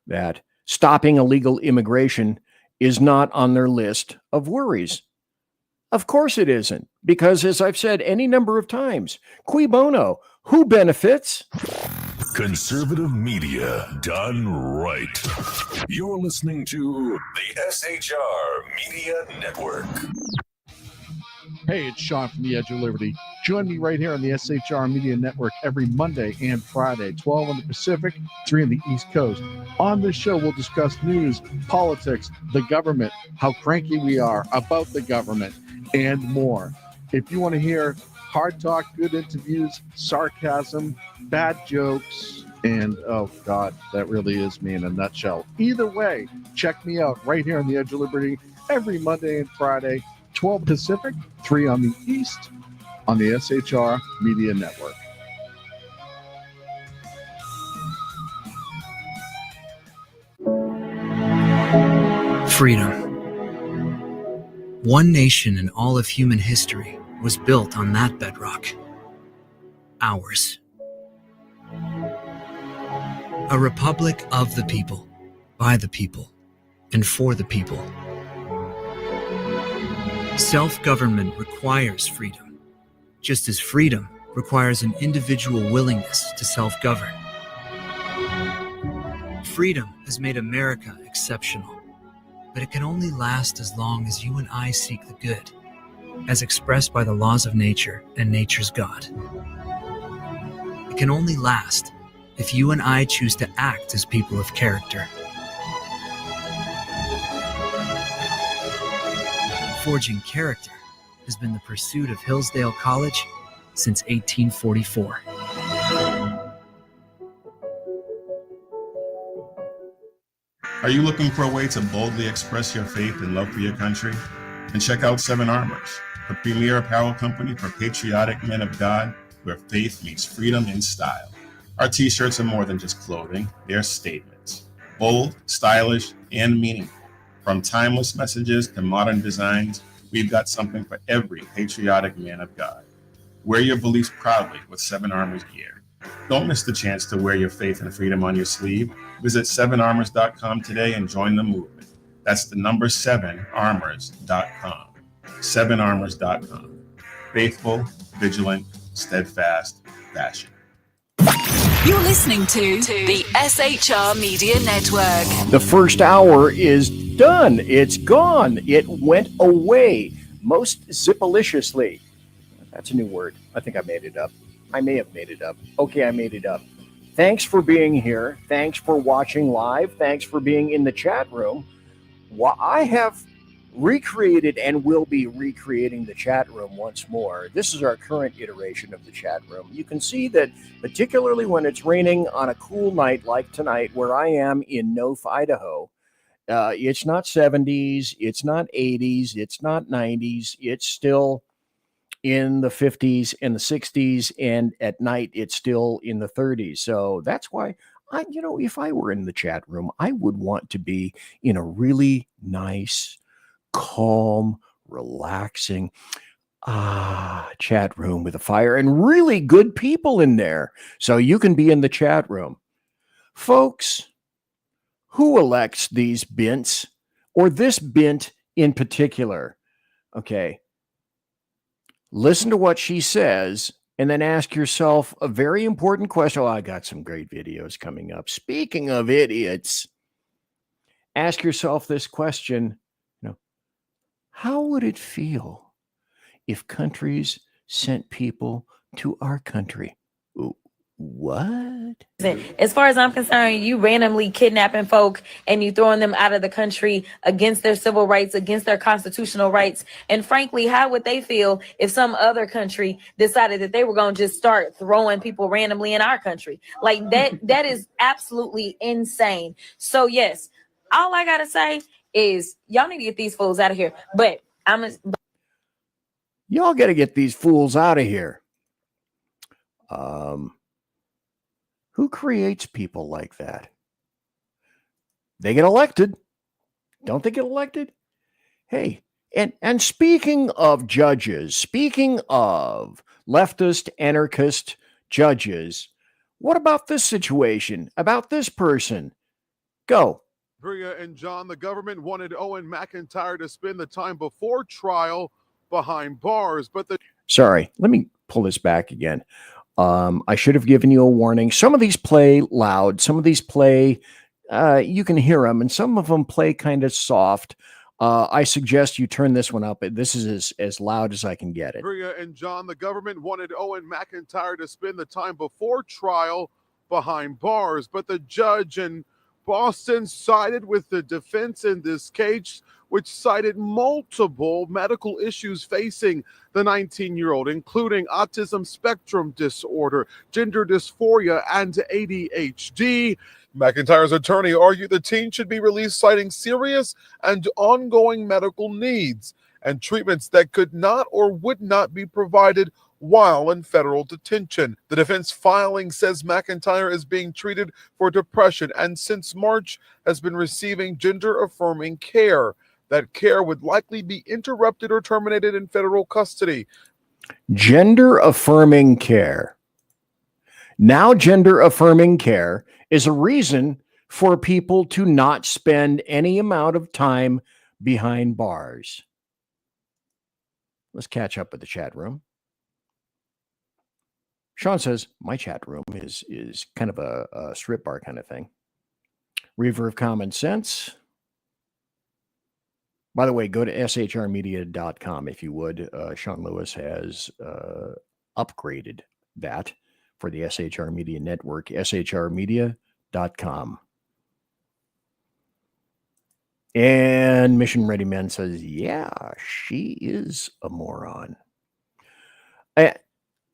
that stopping illegal immigration is not on their list of worries. Of course it isn't, because as I've said any number of times, cui bono, who benefits? Conservative media done right. You're listening to the SHR Media Network. Hey, it's Sean from the Edge of Liberty. Join me right here on the SHR Media Network every Monday and Friday, 12 on the Pacific, 3 on the East Coast. On this show, we'll discuss news, politics, the government, how cranky we are about the government, and more. If you want to hear hard talk, good interviews, sarcasm, bad jokes, and oh God, that really is me in a nutshell. Either way, check me out right here on the Edge of Liberty every Monday and Friday, 12 Pacific, 3 on the East, on the SHR Media Network. Freedom. One nation in all of human history was built on that bedrock. Ours. A republic of the people, by the people, and for the people. Self-government requires freedom, just as freedom requires an individual willingness to self-govern. Freedom has made America exceptional, but it can only last as long as you and I seek the good, as expressed by the laws of nature and nature's God. It can only last if you and I choose to act as people of character. Forging character has been the pursuit of Hillsdale College since 1844. Are you looking for a way to boldly express your faith and love for your country? Then check out Seven Armors, the premier apparel company for patriotic men of God, where faith meets freedom in style. Our t-shirts are more than just clothing, they're statements. Bold, stylish, and meaningful. From timeless messages to modern designs, we've got something for every patriotic man of God. Wear your beliefs proudly with Seven Armors gear. Don't miss the chance to wear your faith and freedom on your sleeve. Visit 7armors.com today and join the movement. That's the number 7armors.com. 7armors.com. Faithful, vigilant, steadfast, fashion. You're listening to the SHR Media Network. The first hour is done. It's gone. It went away most zippalicious. That's a new word. I think I made it up. I may have made it up. Okay, I made it up. Thanks for being here. Thanks for watching live. Thanks for being in the chat room. I have recreated and will be recreating the chat room once more. This is our current iteration of the chat room. You can see that particularly when it's raining on a cool night like tonight where I am in Nothe, Idaho, it's not 70s, it's not 80s, it's not 90s, it's still in the 50s and the 60s, and at night it's still in the 30s. So that's why if I were in the chat room, I would want to be in a really nice, calm, relaxing chat room with a fire and really good people in there. So you can be in the chat room. Folks, who elects these bints, or this bint in particular? Okay. Listen to what she says and then ask yourself a very important question. Oh, I got some great videos coming up. Speaking of idiots, ask yourself this question. How would it feel if countries sent people to our country? What? As far as I'm concerned, you randomly kidnapping folk and you throwing them out of the country against their civil rights, against their constitutional rights. And frankly, how would they feel if some other country decided that they were going to just start throwing people randomly in our country? Like that is absolutely insane. So yes, all I got to say is y'all need to get these fools out of here. But y'all got to get these fools out of here. Who creates people like that? They get elected. Don't they get elected? Hey, and speaking of judges, speaking of leftist anarchist judges, what about this situation? About this person? Go. Bria and John, the government wanted Owen McIntyre to spend the time before trial behind bars, but Sorry, let me pull this back again. I should have given you a warning. Some of these play loud. Some of these play, you can hear them, and some of them play kind of soft. I suggest you turn this one up. This is as loud as I can get it. Bria and John, the government wanted Owen McIntyre to spend the time before trial behind bars, but the judge in Boston sided with the defense in this case, which cited multiple medical issues facing the 19-year-old, including autism spectrum disorder, gender dysphoria, and ADHD. McIntyre's attorney argued the teen should be released citing serious and ongoing medical needs and treatments that could not or would not be provided while in federal detention. The defense filing says McIntyre is being treated for depression and since March has been receiving gender-affirming care. That care would likely be interrupted or terminated in federal custody. Gender-affirming care. Now gender-affirming care is a reason for people to not spend any amount of time behind bars. Let's catch up with the chat room. Sean says, my chat room is kind of a strip bar kind of thing. Reaver of Common Sense. By the way, go to shrmedia.com if you would. Sean Lewis has upgraded that for the SHR Media Network, shrmedia.com. And Mission Ready Men says, yeah, she is a moron.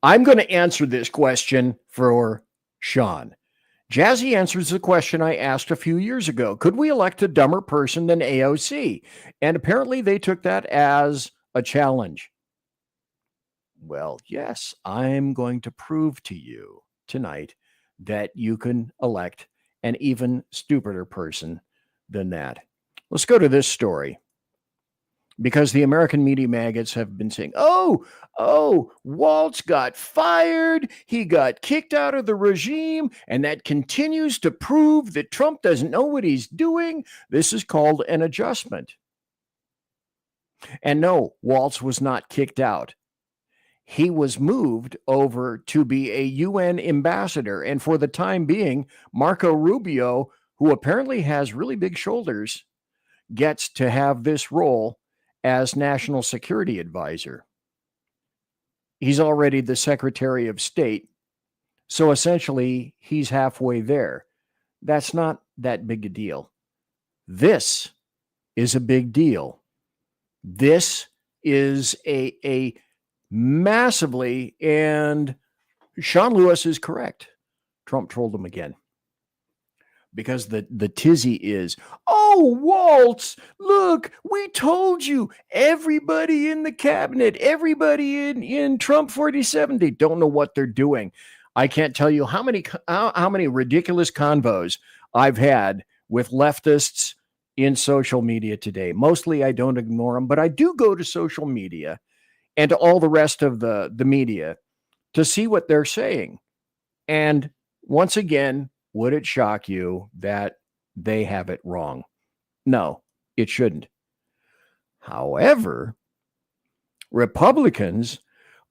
I'm going to answer this question for Sean. Jazzy answers the question I asked a few years ago. Could we elect a dumber person than AOC? And apparently they took that as a challenge. Well, yes, I'm going to prove to you tonight that you can elect an even stupider person than that. Let's go to this story. Because the American media maggots have been saying, Waltz got fired. He got kicked out of the regime. And that continues to prove that Trump doesn't know what he's doing. This is called an adjustment. And no, Waltz was not kicked out. He was moved over to be a UN ambassador. And for the time being, Marco Rubio, who apparently has really big shoulders, gets to have this role as National Security Advisor. He's already the Secretary of State, so essentially he's halfway there. That's not that big a deal. This is a big deal. This is a massively, and Sean Lewis is correct. Trump trolled him again. Because the tizzy is, Waltz, look, we told you, everybody in the cabinet, everybody in Trump 47, they don't know what they're doing. I can't tell you how many ridiculous convos I've had with leftists in social media today. Mostly I don't ignore them, but I do go to social media and to all the rest of the media to see what they're saying. And once again, would it shock you that they have it wrong? No, it shouldn't. However, Republicans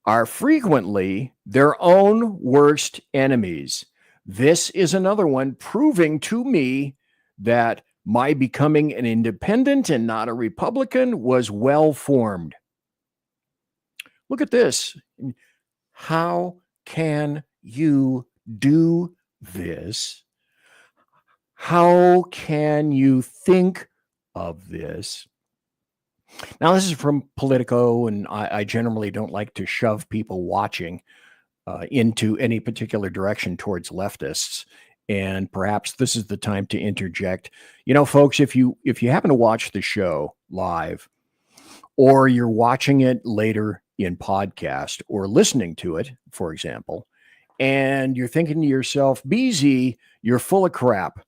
are frequently their own worst enemies. This is another one proving to me that my becoming an independent and not a Republican was well formed. Look at this. How can you do this? How can you think of this? Now, this is from Politico, and I generally don't like to shove people watching into any particular direction towards leftists. And perhaps this is the time to interject. You know, folks, if you happen to watch the show live, or you're watching it later in podcast or listening to it, for example, and you're thinking to yourself, BZ, you're full of crap.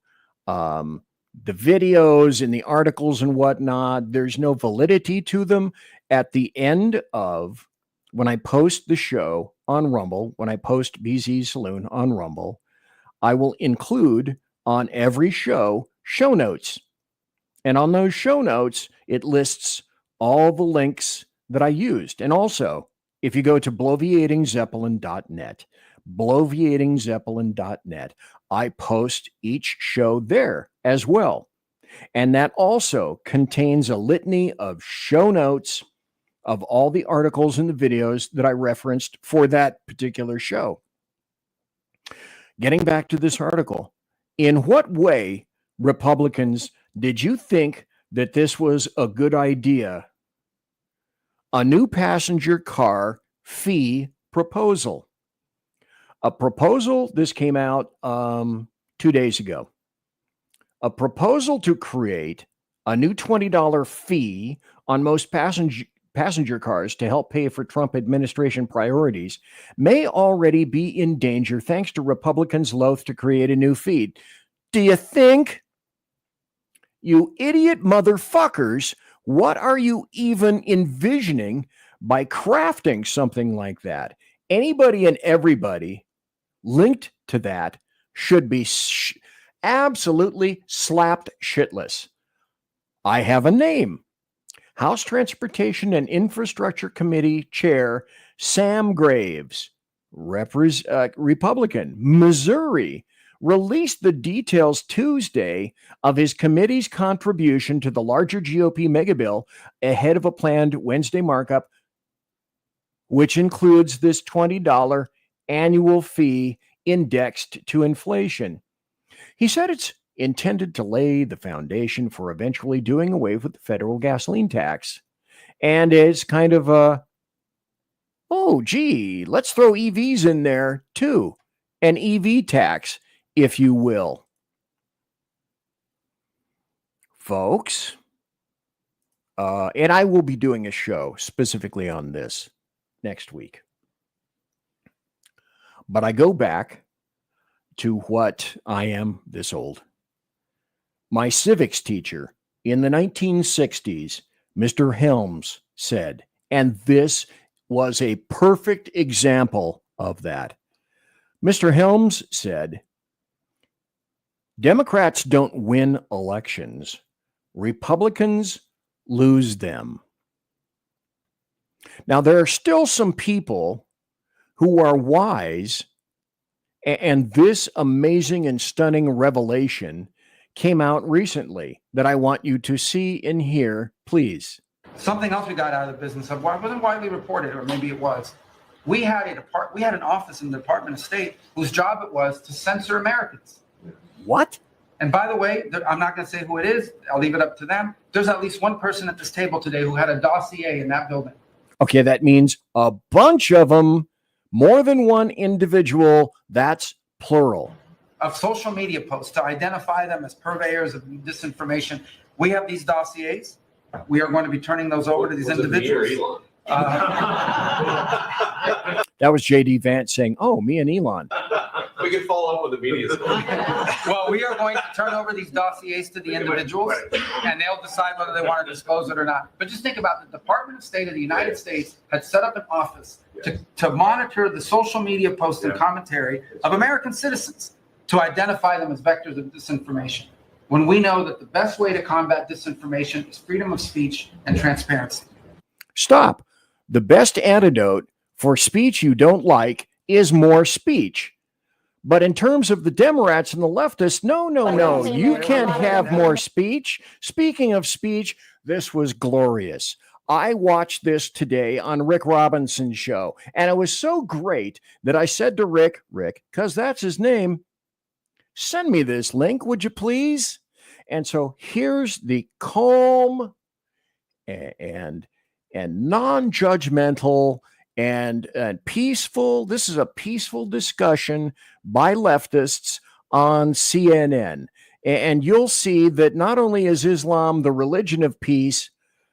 The videos and the articles and whatnot, there's no validity to them. At the end of when I post the show on Rumble, when I post BZ Saloon on Rumble, I will include on every show notes. And on those show notes, it lists all the links that I used. And also, if you go to bloviatingzeppelin.net, bloviatingzeppelin.net, I post each show there as well. And that also contains a litany of show notes of all the articles and the videos that I referenced for that particular show. Getting back to this article, in what way, Republicans, did you think that this was a good idea? A new passenger car fee proposal. A proposal, this came out 2 days ago. A proposal to create a new $20 fee on most passenger cars to help pay for Trump administration priorities may already be in danger thanks to Republicans' loath to create a new fee. Do you think? You idiot motherfuckers, what are you even envisioning by crafting something like that? Anybody and everybody linked to that should be absolutely slapped shitless. I have a name. House Transportation and Infrastructure Committee Chair Sam Graves, Republican, Missouri, released the details Tuesday of his committee's contribution to the larger GOP megabill ahead of a planned Wednesday markup, which includes this $20 annual fee indexed to inflation. He said it's intended to lay the foundation for eventually doing away with the federal gasoline tax. And it's kind of let's throw EVs in there too. An EV tax if you will. Folks, and I will be doing a show specifically on this next week. But I go back to what I am this old. My civics teacher in the 1960s, Mr. Helms, said, and this was a perfect example of that. Mr. Helms said, Democrats don't win elections. Republicans lose them. Now, there are still some people who are wise, and this amazing and stunning revelation came out recently that I want you to see and hear, please. Something else we got out of the business of wasn't widely reported, or maybe it was. We had an office in the Department of State whose job it was to censor Americans. What? And by the way, I'm not going to say who it is. I'll leave it up to them. There's at least one person at this table today who had a dossier in that building. Okay, that means a bunch of them, more than one individual. That's plural. Of social media posts to identify them as purveyors of disinformation. We have these dossiers. We are going to be turning those over to these individuals. That was J.D. Vance saying, oh, me and Elon. We can follow up with the media. Well, we are going to turn over these dossiers to the individuals, and they'll decide whether they want to disclose it or not. But just think about the Department of State of the United States had set up an office to monitor the social media posts and commentary of American citizens to identify them as vectors of disinformation, when we know that the best way to combat disinformation is freedom of speech and transparency. Stop. The best antidote for speech you don't like is more speech. But in terms of the Democrats and the leftists, no. You can't have more speech. Speaking of speech, this was glorious. I watched this today on Rick Robinson's show, and it was so great that I said to Rick, because that's his name, send me this link, would you please? And so here's the calm and non-judgmental and peaceful. This is a peaceful discussion by leftists on CNN. And you'll see that not only is Islam the religion of peace,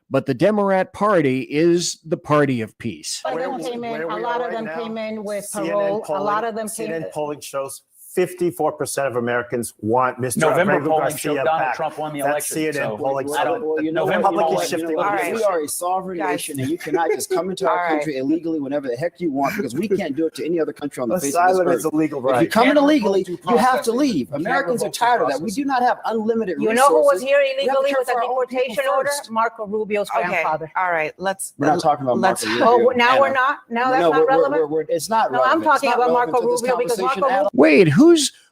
but the Democrat Party is the party of peace. A lot of them came in with parole. A lot of them came in. CNN polling shows 54% of Americans want Mr. November Abrego polling showed Garcia Donald back. Trump won the That's election. CNN polling. Well, you know, the Republic is shifting. All right. We are a sovereign nation, and you cannot just come into our country illegally whenever the heck you want, because we can't do it to any other country on the face of this Asylum earth. is illegal, If right? you come in illegally, you have to leave. Americans are tired of that. We do not have unlimited resources. You know who was here We have to illegally care with a for our own people deportation order? first. Marco Rubio's grandfather. All right, let's. We're not talking about Marco Rubio. Oh, now we're not. Now that's not relevant. It's not No, I'm relevant. talking It's not about relevant Marco to this Rubio because conversation Marco at Rubio. Wait,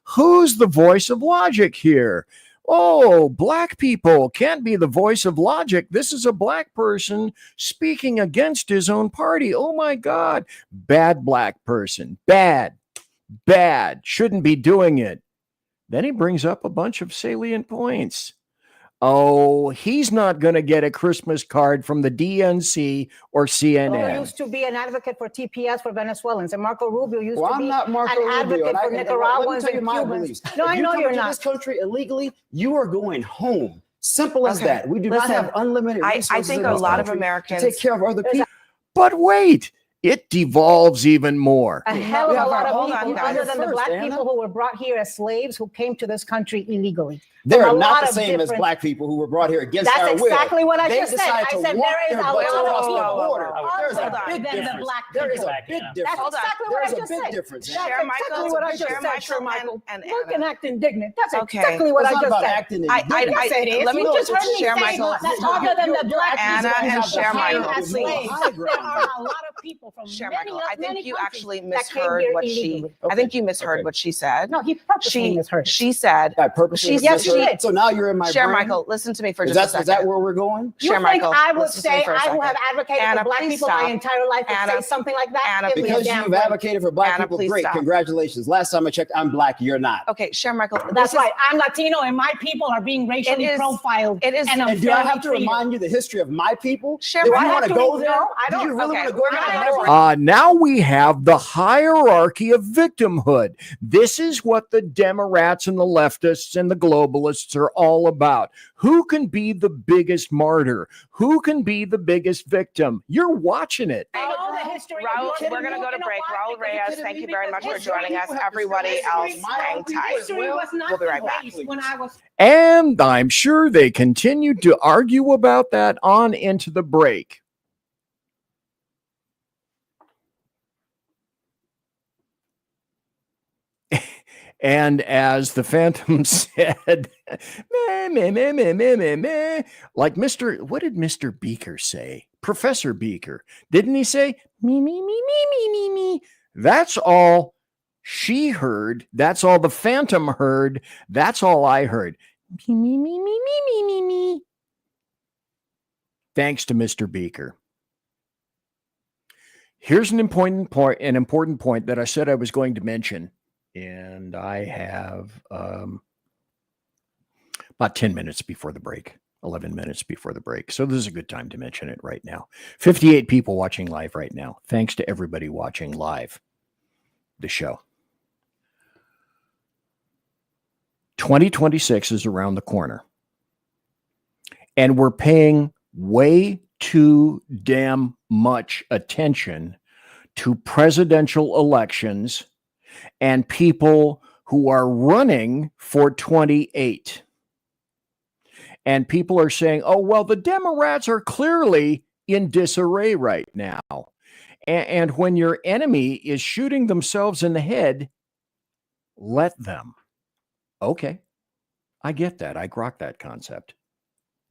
who's the voice of logic here? Oh, black people can't be the voice of logic. This is a black person speaking against his own party. Oh my God. Bad black person. Bad. Shouldn't be doing it. Then he brings up a bunch of salient points. Oh, he's not going to get a Christmas card from the DNC or CNN. He used to be an advocate for TPS for Venezuelans, and Marco Rubio used to I'm be not Marco an advocate Rubio, for Nicaraguans let me tell you and my Cubans. beliefs. No, If I you know come you're into not. this country illegally, you are going home. Simple as Okay. that. We do not Listen, have unlimited resources. I think in a this lot of country Americans to take care of other people. But wait, it devolves even more. A hell of a lot Hold of on, people, guys. other than the black Anna. people who were brought here as slaves, who came to this country illegally. They're From a not lot the of same as different- black people who were brought here against That's our will. exactly what I They just said. decided I to said walk there is their a butts lot across of the people border. There's other a big than the difference. black There is a people. big That's difference. exactly what I There's a just big said. difference. That's Share exactly Michael, what I just share said, Sir Michael, Michael. and Look and act indignant. That's Okay. exactly what It's I not just about said. acting I- indignant. Yes, it is. let me You just heard me share say Michael. that other than the black Anna people and who share came Michael. as slaves, there are a lot of people from Share many, Michael. I think many you countries actually that came misheard here what she. illegally. I think you misheard what she said. No, he purposely misheard. She said. I purposely She misheard. did. So now you're in my Share brain? Michael. Listen to me for Is just a that, second. is that where we're going? You Share think Michael. I would Listen to me say, for a I who second. have advocated Anna, for black please people stop. my entire life, would Anna, say something like that? Anna, Give me a Because damn you've break. advocated for black Anna, people, please great. stop. Congratulations. Last time I checked, I'm black. You're not. Okay, share Michael. That's This is- right. I'm Latino, and my people are being racially It is- profiled. it is- and And do I have to unfairly treated. remind you the history of my people? Share If my- you I want have to to go read- there? no, I Do you don't. really Okay, want to go we're there? gonna Now we have the hierarchy of victimhood. This is what the Democrats and the leftists and the globalists are all about. Who can be the biggest martyr? Who can be the biggest victim? You're watching it. Raul, we're going to go to break. Raul Reyes, thank you very much for joining us. Everybody else, hang tight. We'll be right back. And I'm sure they continued to argue about that on into the break. And as the Phantom said, meh, meh, meh, meh, meh, meh, meh, like what did Mr. Beaker say? Professor Beaker. Didn't he say, me, me, me, me, me, me, me? That's all she heard. That's all the Phantom heard. That's all I heard. Me, me, me, me, me, me, me, me. Thanks to Mr. Beaker. Here's an important point that I said I was going to mention. And I have about 10 minutes before the break, 11 minutes before the break. So this is a good time to mention it right now. 58 people watching live right now. Thanks to everybody watching live the show. 2026 is around the corner. And we're paying way too damn much attention to presidential elections and people who are running for 28. And people are saying, oh, well, the Democrats are clearly in disarray right now. And when your enemy is shooting themselves in the head, let them. Okay. I get that. I grok that concept.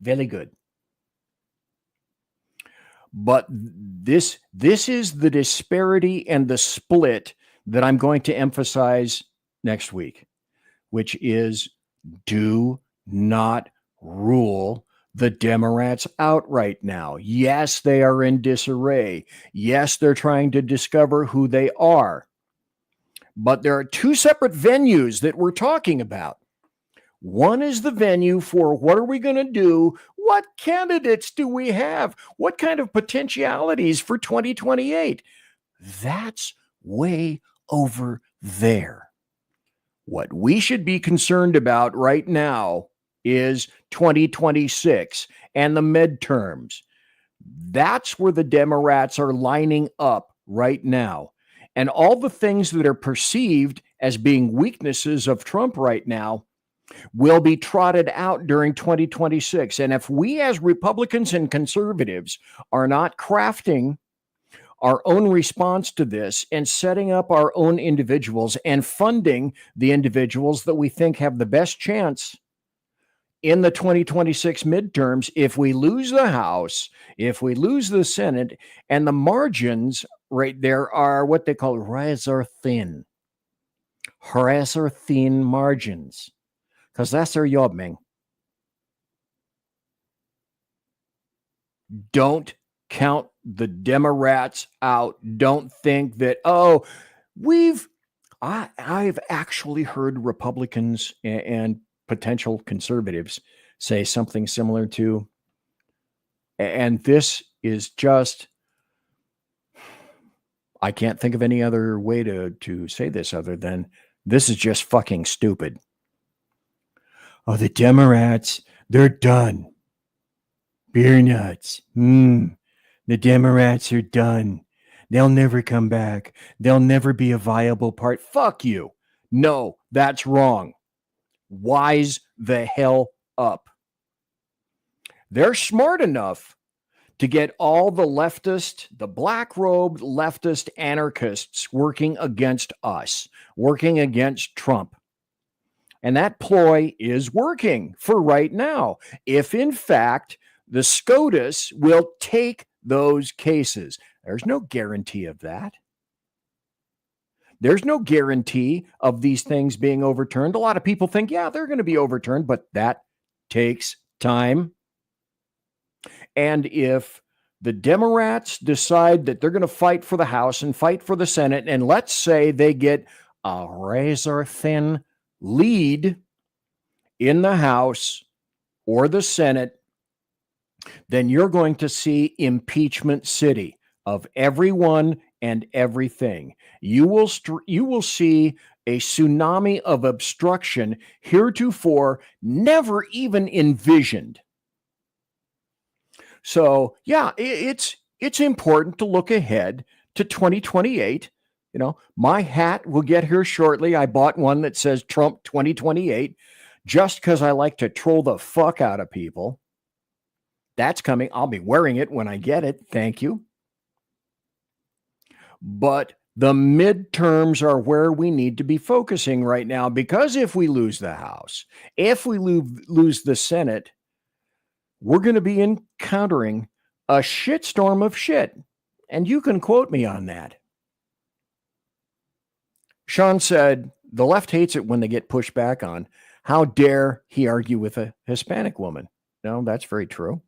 Very good. But this is the disparity and the split that I'm going to emphasize next week, which is do not rule the Democrats out right now. Yes, they are in disarray. Yes, they're trying to discover who they are. But there are two separate venues that we're talking about. One is the venue for what are we going to do? What candidates do we have? What kind of potentialities for 2028? That's way over there. What we should be concerned about right now is 2026 and the midterms. That's where the Democrats are lining up right now. And all the things that are perceived as being weaknesses of Trump right now will be trotted out during 2026. And if we as Republicans and conservatives are not crafting our own response to this and setting up our own individuals and funding the individuals that we think have the best chance in the 2026 midterms, if we lose the House, if we lose the Senate, and the margins right there are what they call razor thin margins, because that's their job, man. Don't count the Democrats out. Don't think that, oh, I've actually heard Republicans and potential conservatives say something similar to, and this is just, I can't think of any other way to say this other than this is just fucking stupid. Oh, the Democrats, they're done. Beer nuts. The Democrats are done. They'll never come back. They'll never be a viable part. Fuck you. No, that's wrong. Wise the hell up. They're smart enough to get all the leftist, the black-robed leftist anarchists working against us, working against Trump. And that ploy is working for right now. If, in fact, the SCOTUS will take those cases. There's no guarantee of that. There's no guarantee of these things being overturned. A lot of people think, yeah, they're going to be overturned, but that takes time. And if the Democrats decide that they're going to fight for the House and fight for the Senate, and let's say they get a razor-thin lead in the House or the Senate, then you're going to see impeachment city. of everyone and everything. You will see a tsunami of obstruction heretofore never even envisioned. So, yeah, it's important to look ahead to 2028. You know, my hat will get here shortly. I bought one that says Trump 2028 just because I like to troll the fuck out of people. That's coming. I'll be wearing it when I get it. Thank you. But the midterms are where we need to be focusing right now, because if we lose the House, if we lose the Senate, we're going to be encountering a shitstorm of shit. And you can quote me on that. Sean said, the left hates it when they get pushed back on. How dare he argue with a Hispanic woman? No, that's very true.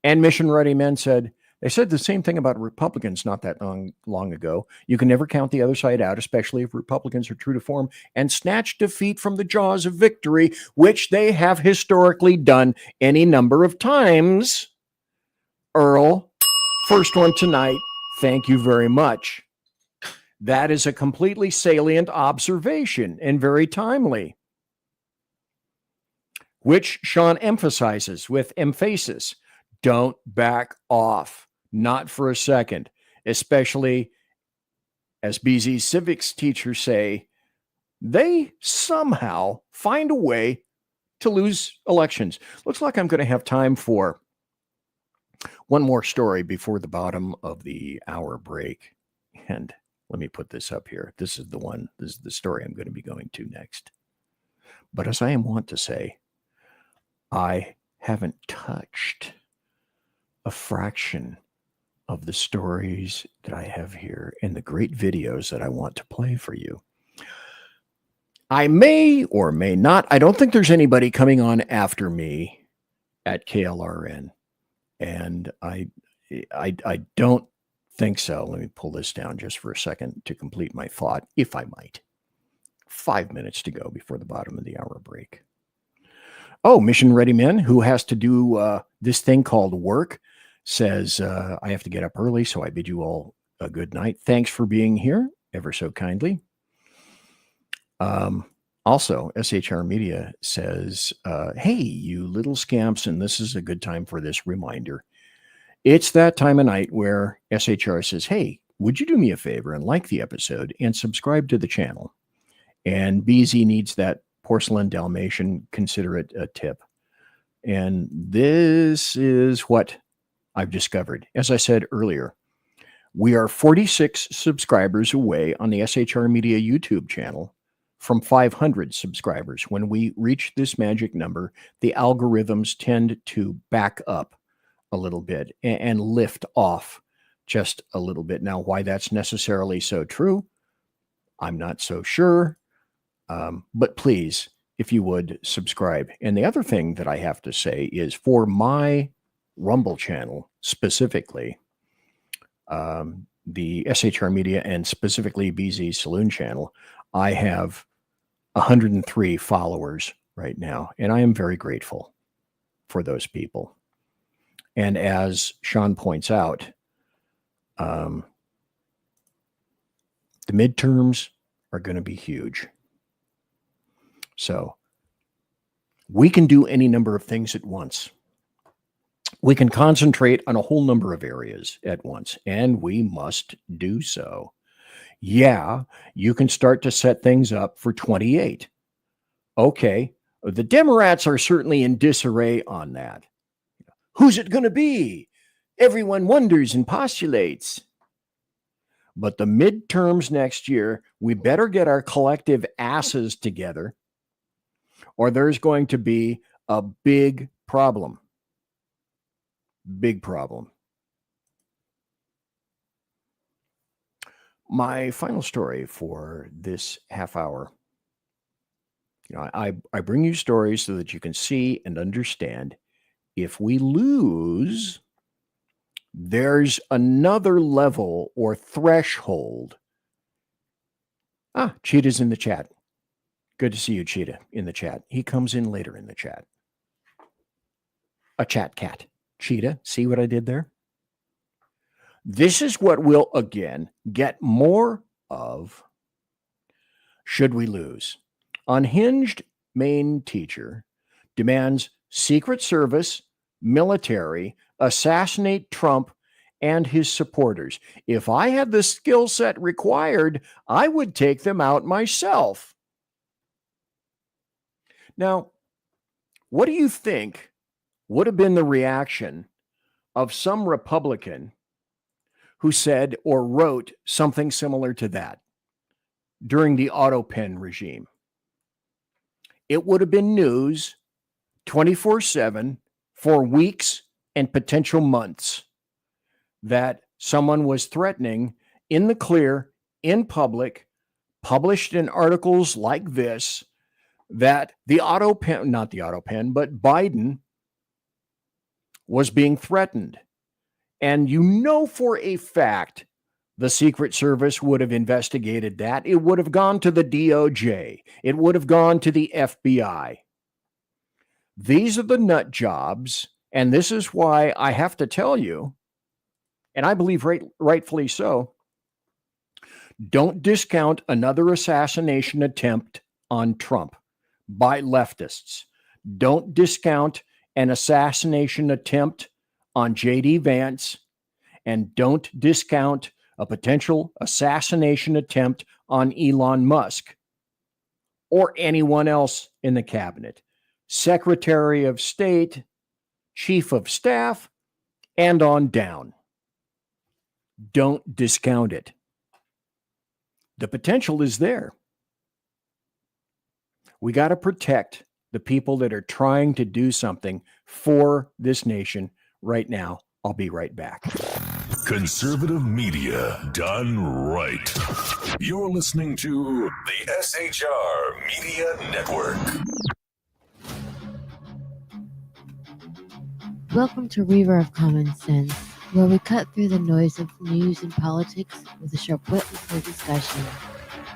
And Mission Ready Men said, they said the same thing about Republicans not that long ago. You can never count the other side out, especially if Republicans are true to form and snatch defeat from the jaws of victory, which they have historically done any number of times. Earl, first one tonight. Thank you very much. That is a completely salient observation and very timely, which Sean emphasizes with emphasis. Don't back off. Not for a second, especially as BZ's civics teachers say, they somehow find a way to lose elections. Looks like I'm going to have time for one more story before the bottom of the hour break. And let me put this up here. This is the story I'm going to be going to next. But as I am wont to say, I haven't touched a fraction of the stories that I have here and the great videos that I want to play for you. I may or may not. I don't think there's anybody coming on after me at KLRN. And I don't think so. Let me pull this down just for a second to complete my thought, if I might. 5 minutes to go before the bottom of the hour break. Oh, Mission Ready Men, who has to do this thing called work, says, I have to get up early, so I bid you all a good night. Thanks for being here, ever so kindly. Also, SHR Media says, hey, you little scamps, and this is a good time for this reminder. It's that time of night where SHR says, hey, would you do me a favor and like the episode and subscribe to the channel? And BZ needs that porcelain Dalmatian. Consider it a tip. And this is what I've discovered. As I said earlier, we are 46 subscribers away on the SHR Media YouTube channel from 500 subscribers. When we reach this magic number, the algorithms tend to back up a little bit and lift off just a little bit. Now, why that's necessarily so true, I'm not so sure. But please, if you would, subscribe. And the other thing that I have to say is for my Rumble channel specifically, the SHR Media and specifically BZ Saloon channel, I have 103 followers right now, and I am very grateful for those people. And as Sean points out, the midterms are going to be huge. So we can do any number of things at once. We can concentrate on a whole number of areas at once, and we must do so. Yeah, you can start to set things up for 28. Okay, the Democrats are certainly in disarray on that. Who's it going to be? Everyone wonders and postulates. But the midterms next year, we better get our collective asses together, or there's going to be a big problem. Big problem. My final story for this half hour. You know, I bring you stories so that you can see and understand. If we lose, there's another level or threshold. Cheetah's in the chat. Good to see you, Cheetah, in the chat. He comes in later in the chat. A chat cat. Cheetah, see what I did there? This is what we'll again get more of should we lose. Unhinged Maine teacher demands Secret Service, military assassinate Trump and his supporters. If I had the skill set required, I would take them out myself. Now, what do you think would have been the reaction of some Republican who said or wrote something similar to that during the auto pen regime? It would have been news 24/7 for weeks and potential months that someone was threatening in the clear, in public, published in articles like this, that the auto pen, not the auto pen, but Biden was being threatened. And you know for a fact the Secret Service would have investigated that. It would have gone to the DOJ. It would have gone to the FBI. These are the nut jobs, and this is why I have to tell you, and I believe rightfully so, don't discount another assassination attempt on Trump by leftists. Don't discount an assassination attempt on J.D. Vance, and don't discount a potential assassination attempt on Elon Musk or anyone else in the cabinet, Secretary of State, Chief of Staff, and on down. Don't discount it. The potential is there. We got to protect the people that are trying to do something for this nation right now. I'll be right back. Conservative media done right. You're listening to the SHR Media Network. Welcome to Reaver of Common Sense, where we cut through the noise of news and politics with a sharp wit and clear discussion.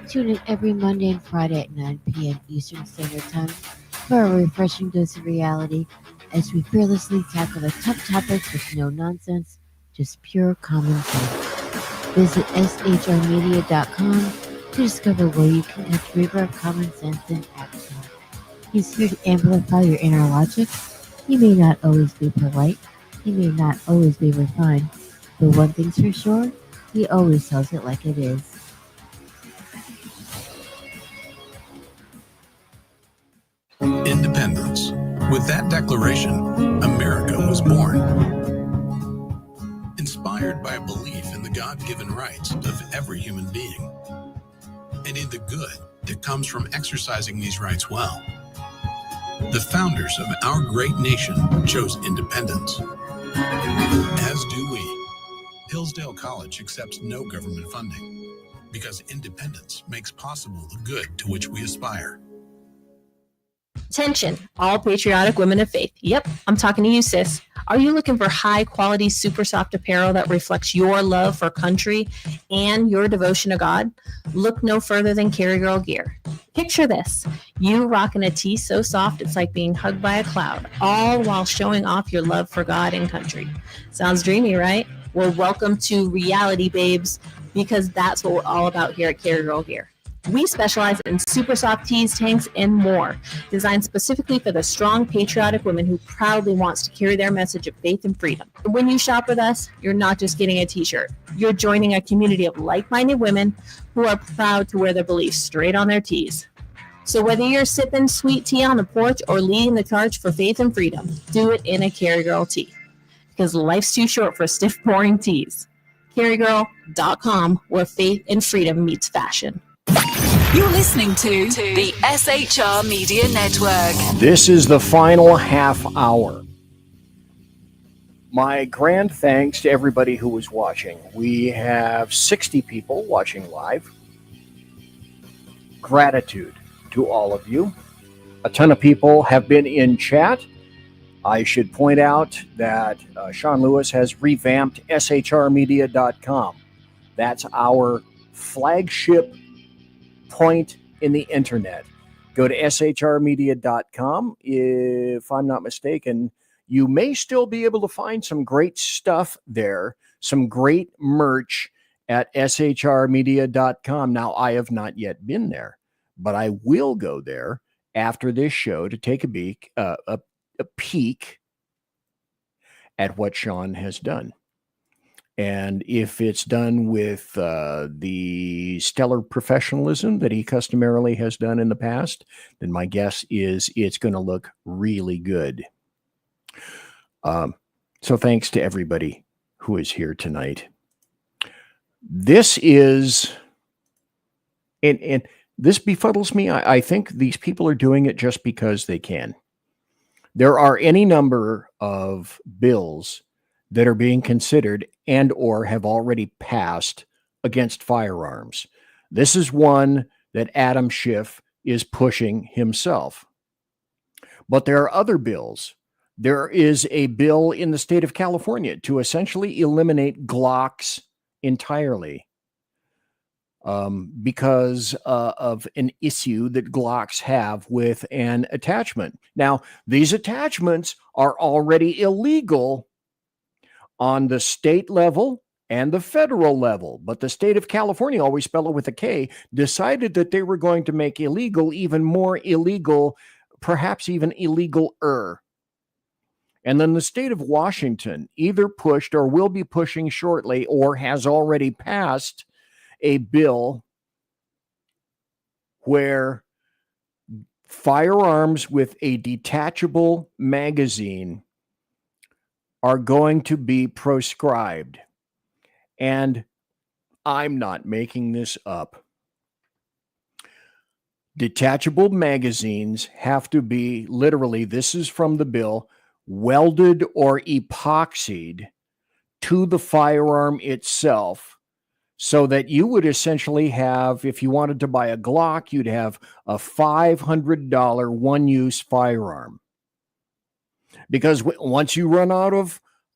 Tune in every Monday and Friday at 9 p.m. Eastern Standard Time for a refreshing dose of reality as we fearlessly tackle the tough topics with no nonsense, just pure common sense. Visit shrmedia.com to discover where you can catch Reaver of Common Sense in action. He's here to amplify your inner logic. He may not always be polite, he may not always be refined, but one thing's for sure, he always tells it like it is. Independence. With that declaration, America was born. Inspired by a belief in the God-given rights of every human being, and in the good that comes from exercising these rights well. The founders of our great nation chose independence. As do we. Hillsdale College accepts no government funding because independence makes possible the good to which we aspire. Attention, all patriotic women of faith. Yep, I'm talking to you, sis. Are you looking for high-quality, super soft apparel that reflects your love for country and your devotion to God? Look no further than Carry Girl Gear. Picture this. You rocking a tee so soft it's like being hugged by a cloud, all while showing off your love for God and country. Sounds dreamy, right? Well, welcome to reality, babes, because that's what we're all about here at Carry Girl Gear. We specialize in super soft tees, tanks, and more, designed specifically for the strong, patriotic woman who proudly wants to carry their message of faith and freedom. When you shop with us, you're not just getting a t-shirt. You're joining a community of like-minded women who are proud to wear their beliefs straight on their tees. So whether you're sipping sweet tea on the porch or leading the charge for faith and freedom, do it in a Carry Girl tee. Because life's too short for stiff, boring tees. CarryGirl.com, where faith and freedom meets fashion. You're listening to the SHR Media Network. This is the final half hour. My grand thanks to everybody who was watching. We have 60 people watching live. Gratitude to all of you. A ton of people have been in chat. I should point out that Sean Lewis has revamped shrmedia.com. That's our flagship point in the internet. Go to shrmedia.com. If I'm not mistaken, you may still be able to find some great stuff there, some great merch at shrmedia.com. Now, I have not yet been there, but I will go there after this show to take a peek at what Sean has done. And if it's done with the stellar professionalism that he customarily has done in the past, then my guess is it's going to look really good. So thanks to everybody who is here tonight. This is, and this befuddles me. I think these people are doing it just because they can. There are any number of bills that are being considered and or have already passed against firearms. This is one that Adam Schiff is pushing himself. But there are other bills. There is a bill in the state of California to essentially eliminate Glocks entirely because of an issue that Glocks have with an attachment. Now, these attachments are already illegal on the state level and the federal level, but the state of California, always spell it with a K, decided that they were going to make illegal even more illegal, perhaps even illegal-er. And then the state of Washington either pushed or will be pushing shortly or has already passed a bill where firearms with a detachable magazine are going to be proscribed. And I'm not making this up. Detachable magazines have to be literally, this is from the bill, welded or epoxied to the firearm itself, so that you would essentially have, if you wanted to buy a Glock, you'd have a $500 one-use firearm. Because once you run out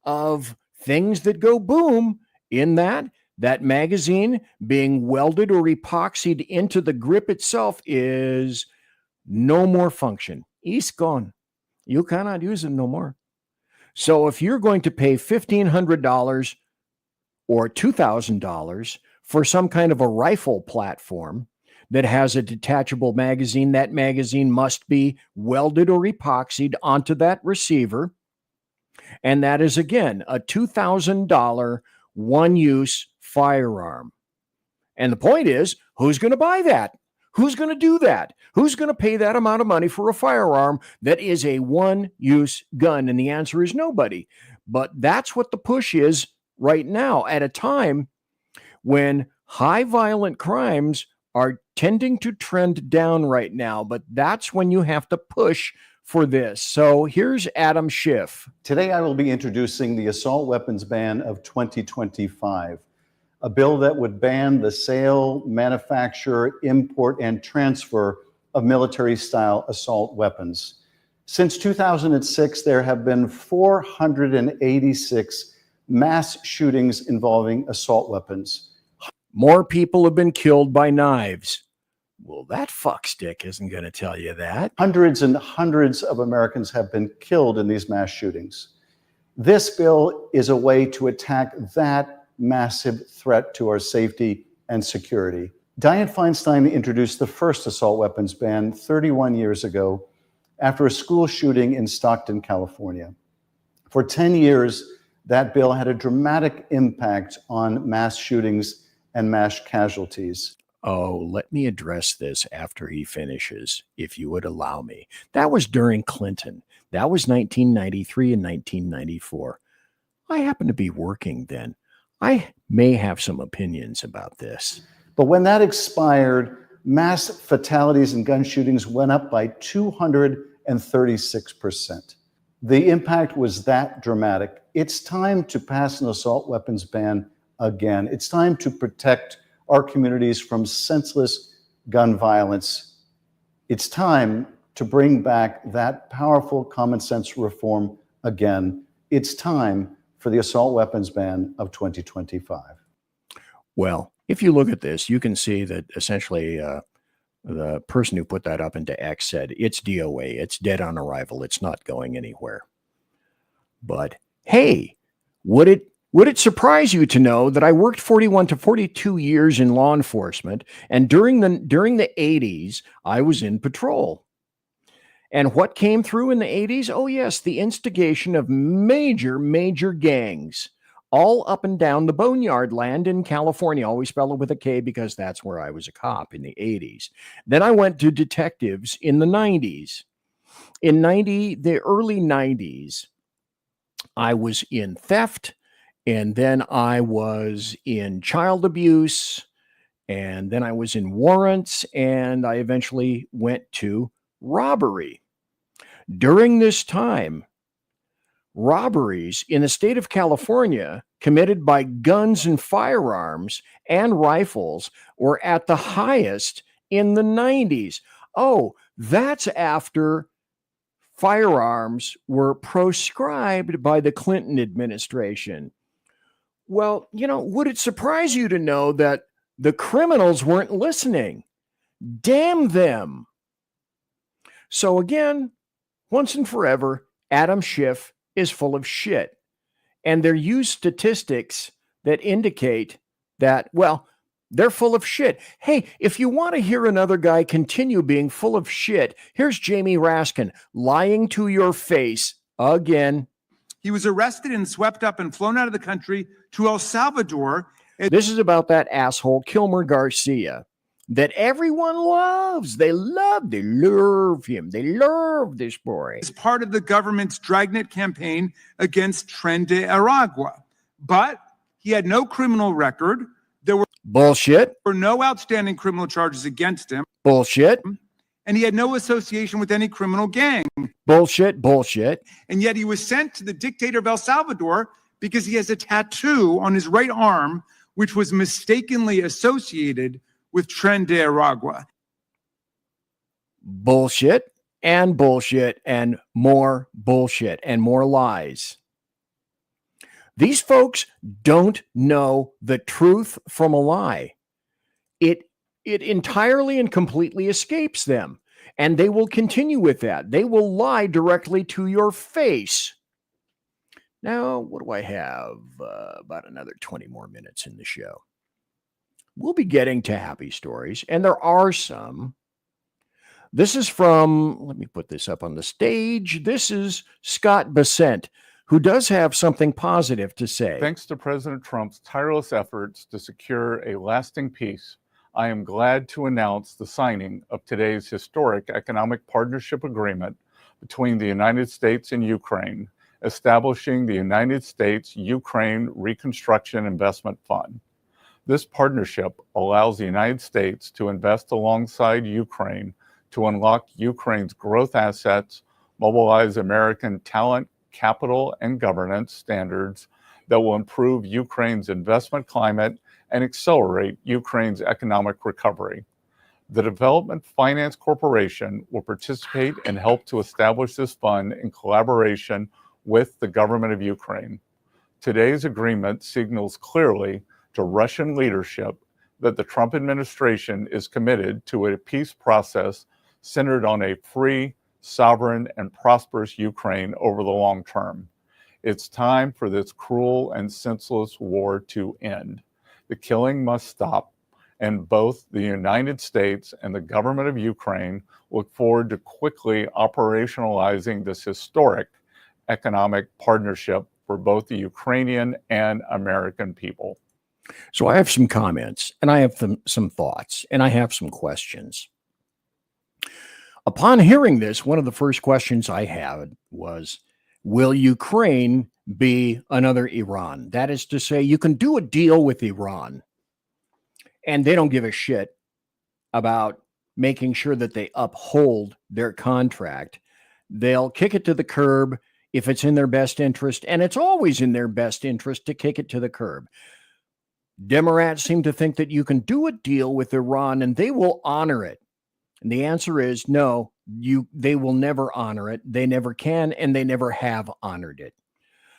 of things that go boom in that magazine being welded or epoxied into the grip itself is no more function. It's gone. You cannot use it no more. So if you're going to pay $1,500 or $2,000 for some kind of a rifle platform that has a detachable magazine, that magazine must be welded or epoxied onto that receiver. And that is, again, a $2,000 one-use firearm. And the point is, who's going to buy that? Who's going to do that? Who's going to pay that amount of money for a firearm that is a one-use gun? And the answer is nobody. But that's what the push is right now, at a time when high violent crimes are tending to trend down right now. But that's when you have to push for this. So here's Adam Schiff. Today I will be introducing the assault weapons ban of 2025, a bill that would ban the sale, manufacture, import, and transfer of military-style assault weapons. Since 2006, there have been 486 mass shootings involving assault weapons. More people have been killed by knives. Well, that fuckstick isn't going to tell you that. Hundreds and hundreds of Americans have been killed in these mass shootings. This bill is a way to attack that massive threat to our safety and security. Dianne Feinstein introduced the first assault weapons ban 31 years ago after a school shooting in Stockton, California. For 10 years, that bill had a dramatic impact on mass shootings and mass casualties. Oh, let me address this after he finishes, if you would allow me. That was during Clinton. That was 1993 and 1994. I happened to be working then. I may have some opinions about this. But when that expired, mass fatalities and gun shootings went up by 236%. The impact was that dramatic. It's time to pass an assault weapons ban again. It's time to protect our communities from senseless gun violence. It's time to bring back that powerful common sense reform again. It's time for the assault weapons ban of 2025. Well, if you look at this, you can see that essentially the person who put that up into X said, it's DOA, it's dead on arrival, it's not going anywhere. But hey, would it Would it surprise you to know that I worked 41 to 42 years in law enforcement, and during the 80s, I was in patrol? And what came through in the 80s? Oh, yes, the instigation of major gangs, all up and down the Boneyard Land in California. Always spell it with a K because that's where I was a cop in the 80s. Then I went to detectives in the 90s. In the early 90s, I was in theft, and then I was in child abuse, and then I was in warrants, and I eventually went to robbery. During this time, robberies in the state of California committed by guns and firearms and rifles were at the highest in the 90s. Oh, that's after firearms were proscribed by the Clinton administration. Well, would it surprise you to know that the criminals weren't listening? Damn them. So again, once and forever, Adam Schiff is full of shit. And they're used statistics that indicate that, well, they're full of shit. Hey, if you want to hear another guy continue being full of shit, here's Jamie Raskin lying to your face again. He was arrested and swept up and flown out of the country to El Salvador. This is about that asshole Kilmer Garcia that everyone loves. They love him. They love this boy. As part of the government's dragnet campaign against Tren de Aragua. But he had no criminal record. There were bullshit. No outstanding criminal charges against him. Bullshit. And he had no association with any criminal gang. Bullshit. And yet he was sent to the dictator of El Salvador because he has a tattoo on his right arm, which was mistakenly associated with Tren de Aragua. Bullshit and more bullshit and more lies. These folks don't know the truth from a lie. It entirely and completely escapes them, and they will continue with that. They will lie directly to your face. Now, what do I have? About another 20 more minutes in the show. We'll be getting to happy stories, and there are some. This is from, let me put this up on the stage. This is Scott Bessent, who does have something positive to say. Thanks to President Trump's tireless efforts to secure a lasting peace, I am glad to announce the signing of today's historic economic partnership agreement between the United States and Ukraine, establishing the United States-Ukraine Reconstruction Investment Fund. This partnership allows the United States to invest alongside Ukraine to unlock Ukraine's growth assets, mobilize American talent, capital, and governance standards that will improve Ukraine's investment climate and accelerate Ukraine's economic recovery. The Development Finance Corporation will participate and help to establish this fund in collaboration with the government of Ukraine. Today's agreement signals clearly to Russian leadership that the Trump administration is committed to a peace process centered on a free, sovereign, and prosperous Ukraine over the long term. It's time for this cruel and senseless war to end. The killing must stop, and both the United States and the government of Ukraine look forward to quickly operationalizing this historic economic partnership for both the Ukrainian and American people. So I have some comments, and I have some thoughts, and I have some questions. Upon hearing this, one of the first questions I had was, will Ukraine be another Iran? That is to say, you can do a deal with Iran, and they don't give a shit about making sure that they uphold their contract. They'll kick it to the curb if it's in their best interest, and it's always in their best interest to kick it to the curb. Democrats seem to think that you can do a deal with Iran and they will honor it. And the answer is no, they will never honor it. They never can, and they never have honored it.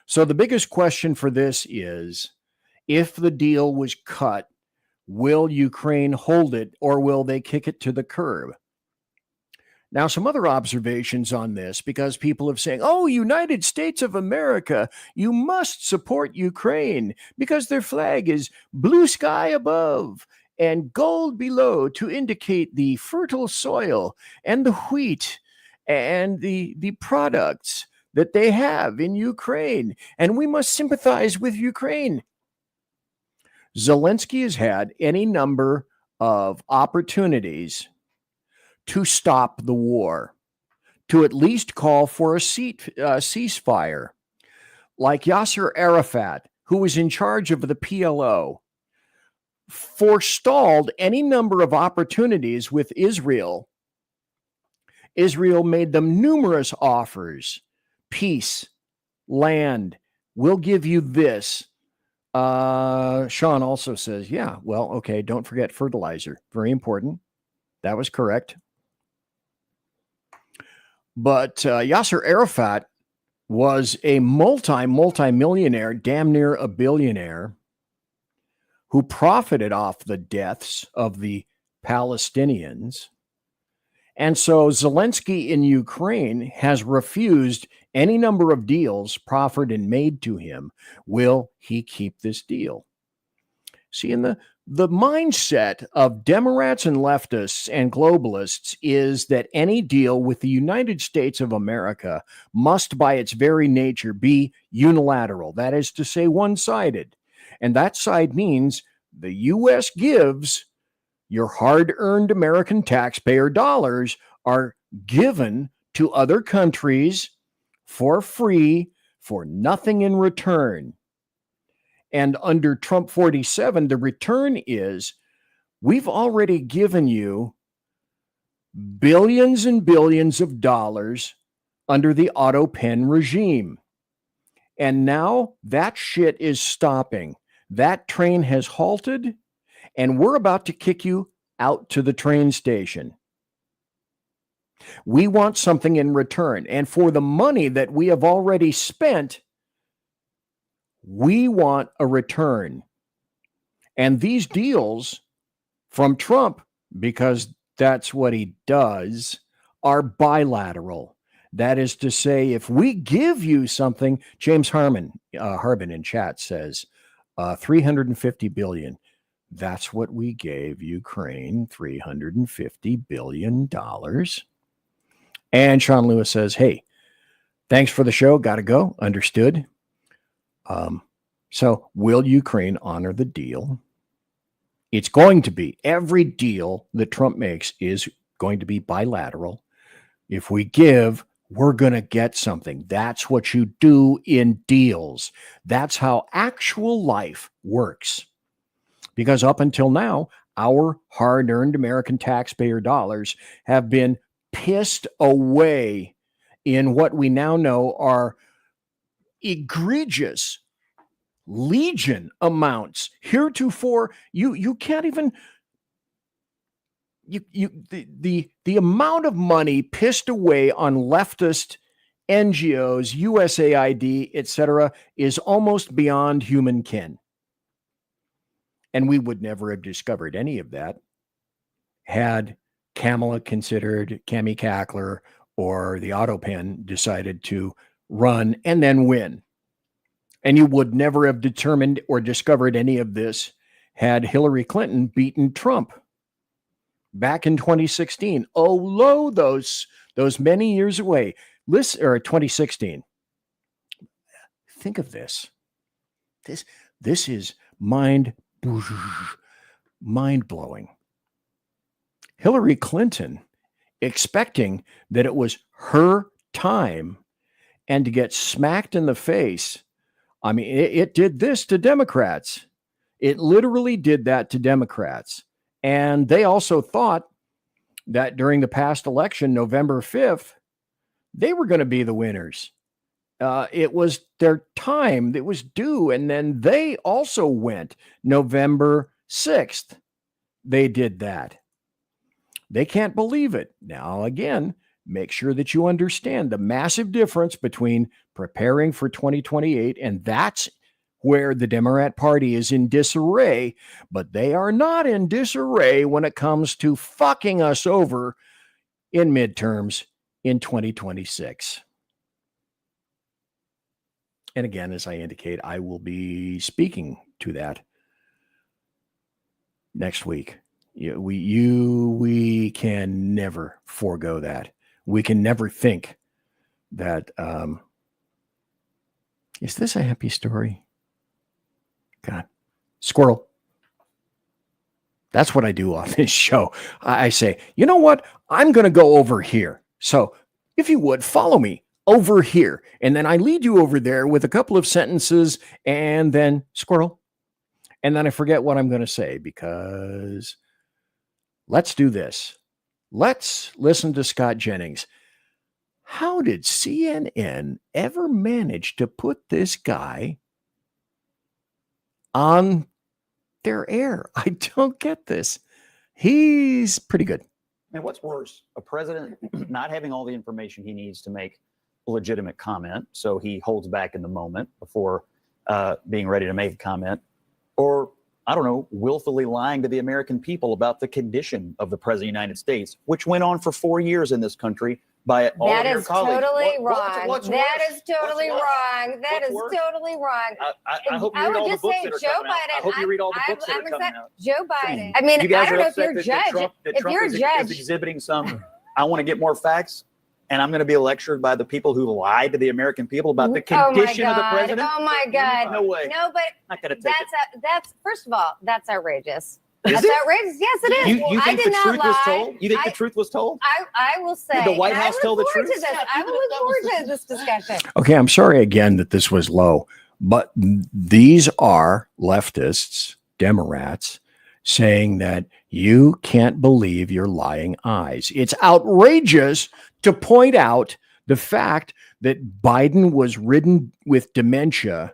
So the biggest question for this is, if the deal was cut, will Ukraine hold it or will they kick it to the curb? Now, some other observations on this, because people have saying, oh, United States of America, you must support Ukraine because their flag is blue sky above and gold below to indicate the fertile soil and the wheat and the products that they have in Ukraine. And we must sympathize with Ukraine. Zelensky has had any number of opportunities to stop the war, to at least call for a ceasefire. Like Yasser Arafat, who was in charge of the PLO, forestalled any number of opportunities with Israel. Israel made them numerous offers: peace, land, we'll give you this. Sean also says, yeah, well, okay, don't forget fertilizer. Very important. That was correct. But Yasser Arafat was a multi-millionaire, damn near a billionaire, who profited off the deaths of the Palestinians. And so Zelensky in Ukraine has refused any number of deals proffered and made to him. Will he keep this deal? See, in the mindset of Democrats and leftists and globalists is that any deal with the United States of America must, by its very nature, be unilateral. That is to say, one-sided. And that side means the U.S. gives, your hard-earned American taxpayer dollars are given to other countries for free, for nothing in return. And under Trump 47, the return is, we've already given you billions and billions of dollars under the auto pen regime. And now that shit is stopping. That train has halted, and we're about to kick you out to the train station. We want something in return. And for the money that we have already spent, we want a return. And these deals from Trump, because that's what he does, are bilateral. That is to say, if we give you something, James Harbin in chat says, $350 billion. That's what we gave Ukraine, $350 billion. And Sean Lewis says, hey, thanks for the show. Got to go. Understood. So will Ukraine honor the deal? It's going to be. Every deal that Trump makes is going to be bilateral. If we give, we're going to get something. That's what you do in deals. That's how actual life works. Because up until now, our hard-earned American taxpayer dollars have been pissed away in what we now know are egregious legion amounts. Heretofore, you can't even... The amount of money pissed away on leftist NGOs, USAID, etc., is almost beyond human ken. And we would never have discovered any of that had Kamala considered, Cami Cackler, or the Autopen decided to run and then win. And you would never have determined or discovered any of this had Hillary Clinton beaten Trump back in 2016. Oh, lo, those many years away. Listen, or 2016. Think of this. This is mind-blowing. Hillary Clinton expecting that it was her time and to get smacked in the face. I mean, it did this to Democrats. It literally did that to Democrats. And they also thought that during the past election, November 5th, they were going to be the winners. It was their time that was due. And then they also went November 6th. They did that. They can't believe it. Now, again, make sure that you understand the massive difference between preparing for 2028, and that's where the Democrat Party is in disarray, but they are not in disarray when it comes to fucking us over in midterms in 2026. And again, as I indicate, I will be speaking to that next week. We can never forego that. We can never think that, is this a happy story? God, squirrel. That's what I do on this show. I say, you know what? I'm going to go over here. So if you would follow me over here. And then I lead you over there with a couple of sentences and then squirrel. And then I forget what I'm going to say because let's do this. Let's listen to Scott Jennings. How did CNN ever manage to put this guy on their air? I don't get this. He's pretty good. And what's worse, a president not having all the information he needs to make a legitimate comment, so he holds back in the moment before being ready to make a comment, or, I don't know, willfully lying to the American people about the condition of the president of the United States, which went on for 4 years in this country by all of your colleagues. Totally wrong. What's That worse? is totally What's worse? wrong. That What's is worse? totally wrong. I hope you read all the books that are coming out. I hope you read all the books that are coming out. Joe Biden. I mean, You guys I don't are know if upset you're a that judge. Trump If you're a is judge, exhibiting some, I want to get more facts, and I'm going to be lectured by the people who lied to the American people about the condition of the president. Oh my God. No way. No, but Not going to take that's first of all, that's outrageous. Is That's it? outrageous. Yes, it is. You I think did the not truth was lie. told? You think the truth was told? I will say. Did the White and House I tell look the forward truth? to this. I will look forward to this discussion. Okay, I'm sorry again that this was low, but these are leftists, Democrats, saying that you can't believe your lying eyes. It's outrageous to point out the fact that Biden was ridden with dementia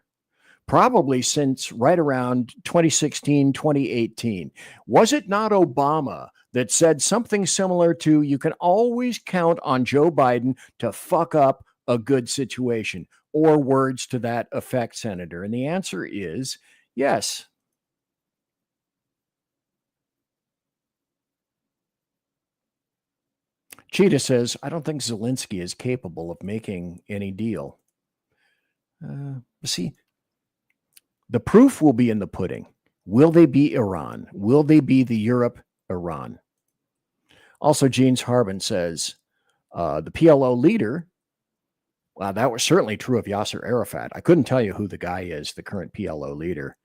probably since right around 2016, 2018. Was it not Obama that said something similar to, you can always count on Joe Biden to fuck up a good situation, or words to that effect, Senator? And the answer is yes. Cheetah says, I don't think Zelensky is capable of making any deal. See, the proof will be in the pudding. Will they be Iran? Will they be the Europe Iran? Also, James Harbin says, the PLO leader, well, that was certainly true of Yasser Arafat. I couldn't tell you who the guy is, the current PLO leader,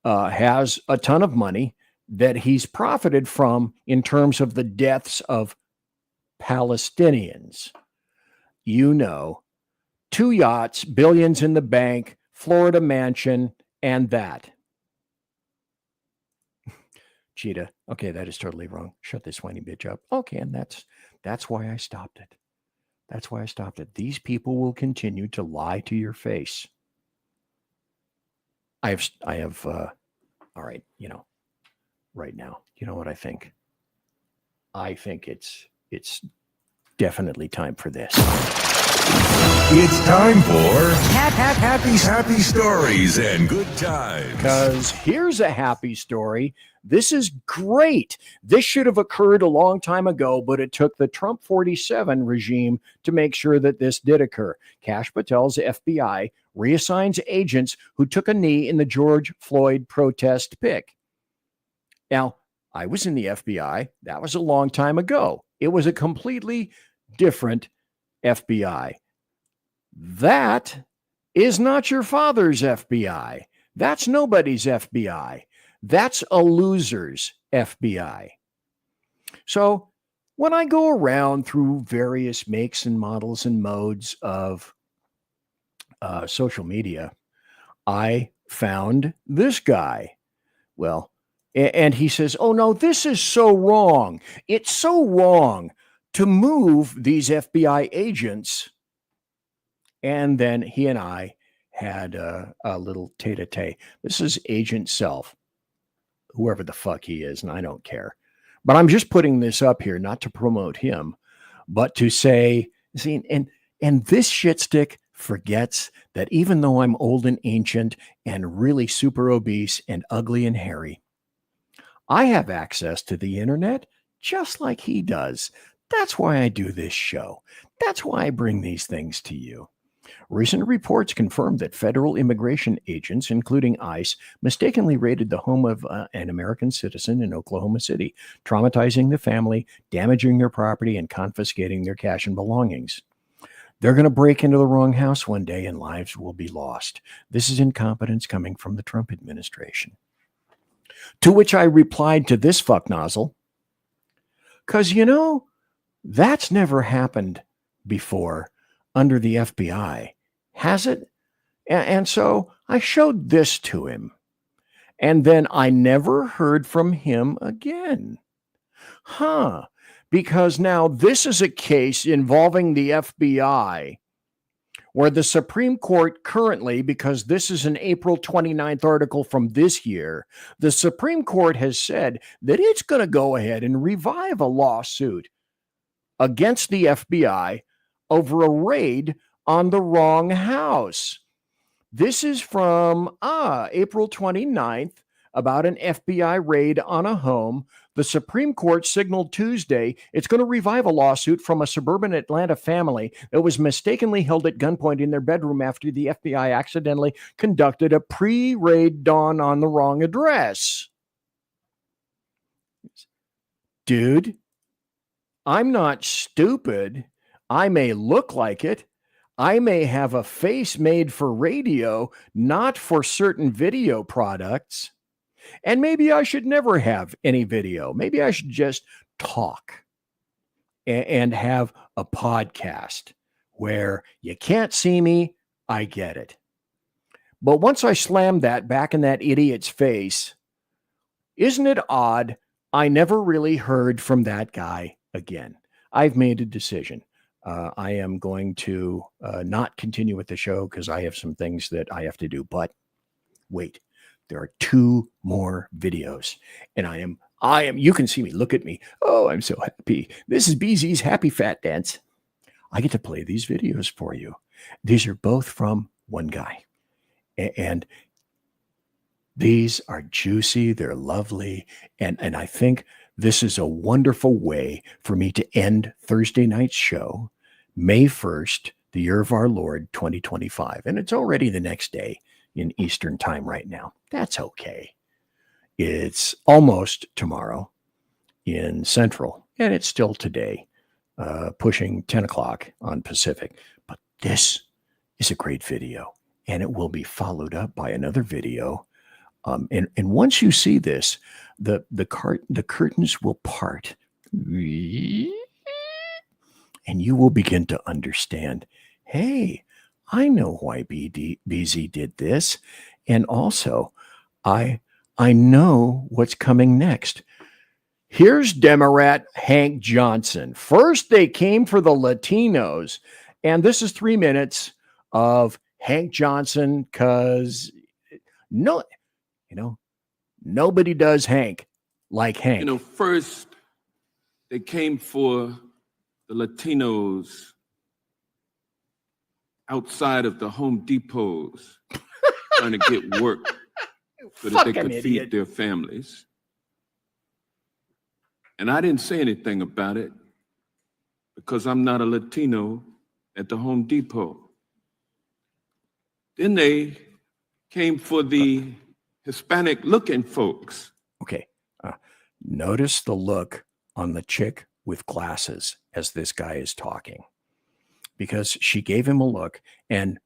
has a ton of money that he's profited from in terms of the deaths of Palestinians. You know, 2 yachts, billions in the bank, Florida mansion, and that. Cheetah. Okay, that is totally wrong. Shut this whiny bitch up. Okay, and that's why I stopped it. That's why I stopped it. These people will continue to lie to your face. I have all right, right now, you know what I think? I think it's definitely time for this. It's time for happy stories and good times. Because here's a happy story. This is great. This should have occurred a long time ago, but it took the Trump 47 regime to make sure that this did occur. Kash Patel's FBI reassigns agents who took a knee in the George Floyd protest pick. Now, I was in the FBI. That was a long time ago. It was a completely different FBI. That is not your father's FBI. That's nobody's FBI. That's a loser's FBI. So when I go around through various makes and models and modes of social media, I found this guy. Well, and he says, oh no, this is so wrong. It's so wrong to move these FBI agents. And then he and I had a little tete-a-tete. This is Agent Self, whoever the fuck he is, and I don't care. But I'm just putting this up here, not to promote him, but to say, see, and this shitstick forgets that even though I'm old and ancient and really super obese and ugly and hairy, I have access to the internet just like he does. That's why I do this show. That's why I bring these things to you. Recent reports confirmed that federal immigration agents, including ICE, mistakenly raided the home of an American citizen in Oklahoma City, traumatizing the family, damaging their property, and confiscating their cash and belongings. They're going to break into the wrong house one day and lives will be lost. This is incompetence coming from the Trump administration. To which I replied to this fuck nozzle, because, that's never happened before under the FBI, has it? And so I showed this to him, and then I never heard from him again. Because now this is a case involving the FBI where the Supreme Court currently, because this is an April 29th article from this year, the Supreme Court has said that it's going to go ahead and revive a lawsuit against the FBI over a raid on the wrong house. This is from April 29th about an FBI raid on a home. The Supreme Court signaled Tuesday it's going to revive a lawsuit from a suburban Atlanta family that was mistakenly held at gunpoint in their bedroom after the FBI accidentally conducted a pre-raid dawn on the wrong address. Dude, I'm not stupid. I may look like it. I may have a face made for radio, not for certain video products. And maybe I should never have any video. Maybe I should just talk and have a podcast where you can't see me. I get it. But once I slammed that back in that idiot's face, isn't it odd? I never really heard from that guy again. I've made a decision. I am going to not continue with the show because I have some things that I have to do. But wait. There are 2 more videos, and I am, you can see me, look at me. Oh, I'm so happy. This is BZ's Happy Fat Dance. I get to play these videos for you. These are both from one guy, and these are juicy. They're lovely. And I think this is a wonderful way for me to end Thursday night's show, May 1st, the year of our Lord, 2025. And it's already the next day in Eastern time right now. That's okay. It's almost tomorrow in Central, and it's still today, pushing 10 o'clock on Pacific. But this is a great video, and it will be followed up by another video. And once you see this, the curtains will part, and you will begin to understand, hey, I know why BZ did this. And also, I know what's coming next. Here's Democrat Hank Johnson. First, they came for the Latinos. And this is 3 minutes of Hank Johnson because nobody does Hank like Hank. First, they came for the Latinos outside of the Home Depots trying to get work so that they could feed their families. And I didn't say anything about it because I'm not a Latino at the Home Depot. Then they came for the Hispanic looking folks. Okay. Notice the look on the chick with glasses as this guy is talking, because she gave him a look, and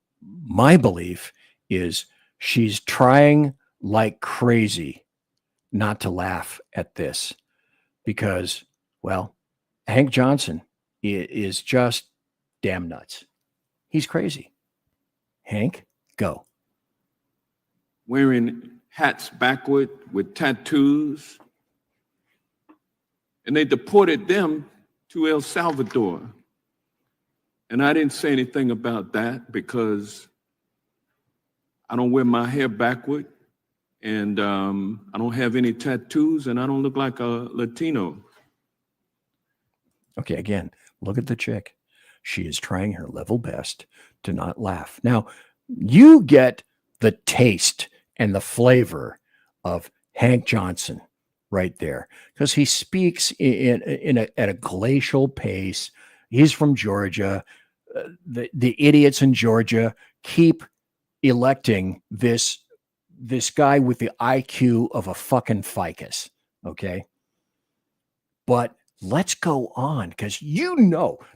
my belief is she's trying like crazy not to laugh at this because, well, Hank Johnson is just damn nuts. He's crazy. Hank, go. Wearing hats backward with tattoos. And they deported them to El Salvador. And I didn't say anything about that because I don't wear my hair backward, and I don't have any tattoos, and I don't look like a Latino. Okay, again, look at the chick. She is trying her level best to not laugh. Now, you get the taste and the flavor of Hank Johnson right there, because he speaks at a glacial pace. He's from Georgia. The idiots in Georgia keep electing this guy with the IQ of a fucking ficus. Okay. But let's go on, because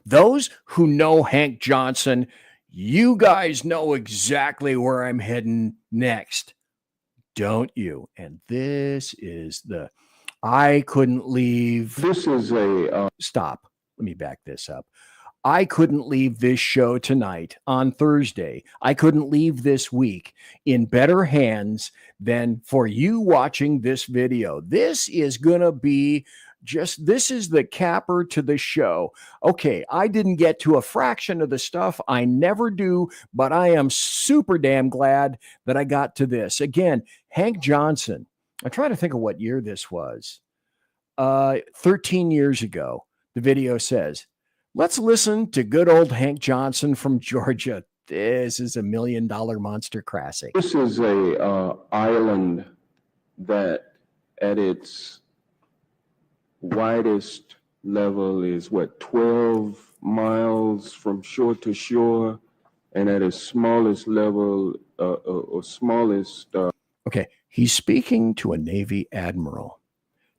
those who know Hank Johnson, you guys know exactly where I'm heading next, don't you? And this is I couldn't leave. This is Stop. Let me back this up. I couldn't leave this show tonight on Thursday. I couldn't leave this week in better hands than for you watching this video. This is going to be this is the capper to the show. Okay, I didn't get to a fraction of the stuff. I never do, but I am super damn glad that I got to this. Again, Hank Johnson. I'm trying to think of what year this was. 13 years ago, the video says, let's listen to good old Hank Johnson from Georgia. This is $1 million monster classic. This is a island that at its widest level is 12 miles from shore to shore, and at its smallest level or smallest. Okay, he's speaking to a Navy admiral.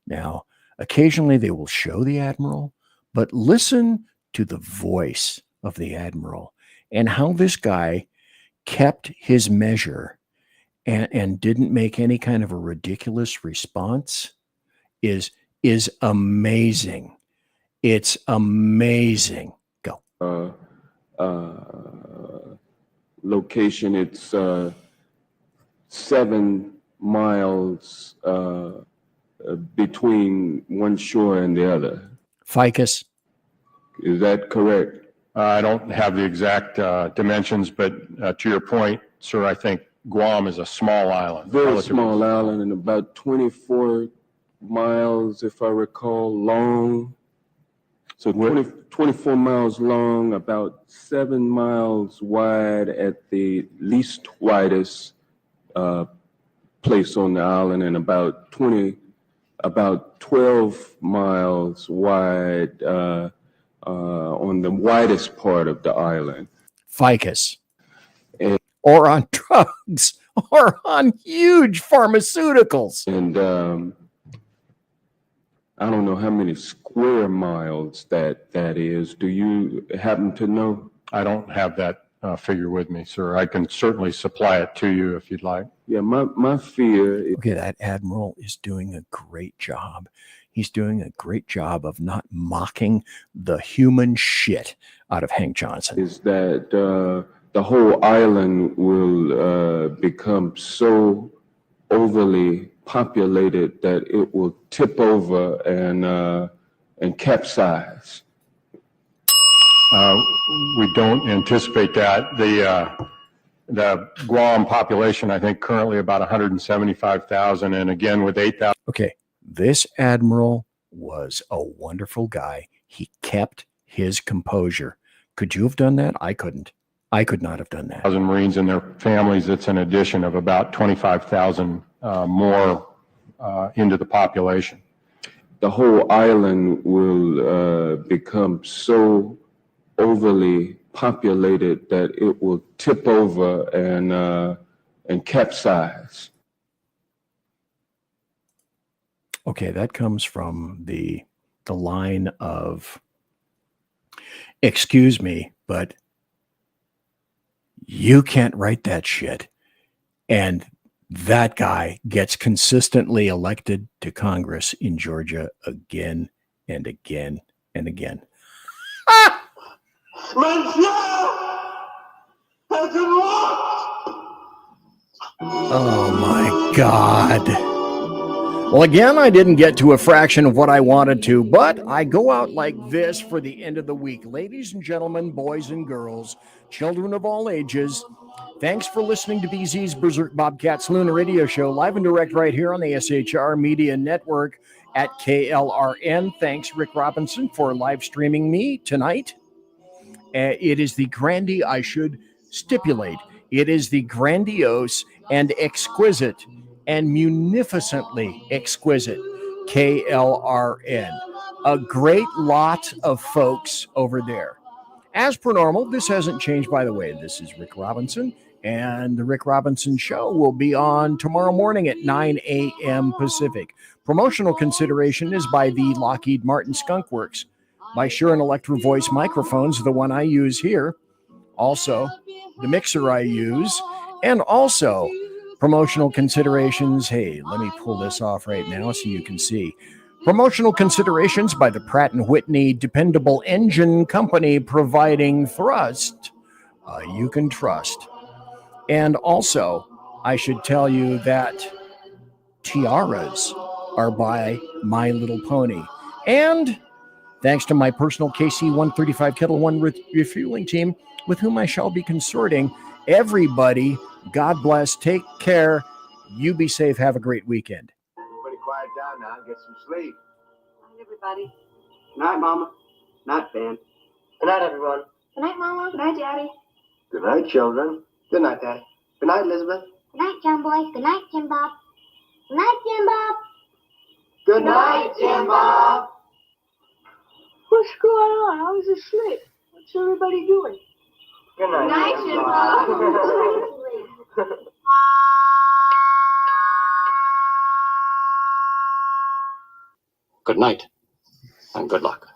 Now, occasionally they will show the admiral, but listen to the voice of the admiral and how this guy kept his measure and didn't make any kind of a ridiculous response is amazing. It's amazing. Go. Location, it's 7 miles between one shore and the other. Ficus. Is that correct? I don't have the exact dimensions, but to your point, sir, I think Guam is a small island. Very small island, and about 24 miles, if I recall, long. So 24 miles long, about 7 miles wide at the least widest place on the island, and about 12 miles wide on the widest part of the island. Ficus. Or on drugs, or on huge pharmaceuticals. And I don't know how many square miles that is. Do you happen to know? I don't have that figure with me, sir. I can certainly supply it to you if you'd like. Yeah, my fear. Okay, that admiral is doing a great job. He's doing a great job of not mocking the human shit out of Hank Johnson. Is that the whole island will become so overly populated that it will tip over and capsize. We don't anticipate that. The Guam population, I think, currently about 175,000, and again with 8,000. Okay, this admiral was a wonderful guy. He kept his composure. Could you have done that? I couldn't. I could not have done that. Marines and their families. It's an addition of about 25,000 more into the population. The whole island will become so overly populated that it will tip over and capsize. Okay, that comes from the line of, excuse me, but you can't write that shit. And that guy gets consistently elected to Congress in Georgia again and again and again. Oh my God. Well, again, I didn't get to a fraction of what I wanted to, but I go out like this for the end of the week. Ladies and gentlemen, boys and girls, children of all ages, thanks for listening to BZ's Berserk Bobcat Saloon radio show, live and direct right here on the SHR Media Network at KLRN. Thanks, Rick Robinson, for live streaming me tonight. It is the I should stipulate, it is the grandiose and exquisite and munificently exquisite KLRN. A great lot of folks over there. As per normal, this hasn't changed, by the way. This is Rick Robinson, and the Rick Robinson Show will be on tomorrow morning at 9 a.m. Pacific. Promotional consideration is by the Lockheed Martin Skunk Works, by Shure and Electro Voice microphones, the one I use here, also the mixer I use, and also promotional considerations. Hey, let me pull this off right now so you can see. Promotional considerations by the Pratt & Whitney Dependable Engine Company, providing thrust you can trust. And also, I should tell you that tiaras are by My Little Pony. And thanks to my personal KC-135 Kettle One refueling team, with whom I shall be consorting. Everybody, God bless, take care, you be safe, have a great weekend. Everybody quiet down now and get some sleep. Good night, everybody. Good night, Mama. Good night, Ben. Good night, everyone. Good night, Mama. Good night, Daddy. Good night, children. Good night, Daddy. Good night, Elizabeth. Good night, John Boy. Good night, Jim Bob. Good night, Jim Bob. Good night, Jim Bob. What's going on? I was asleep. What's everybody doing? Good night, Good night, Jim Bob. Good night and good luck.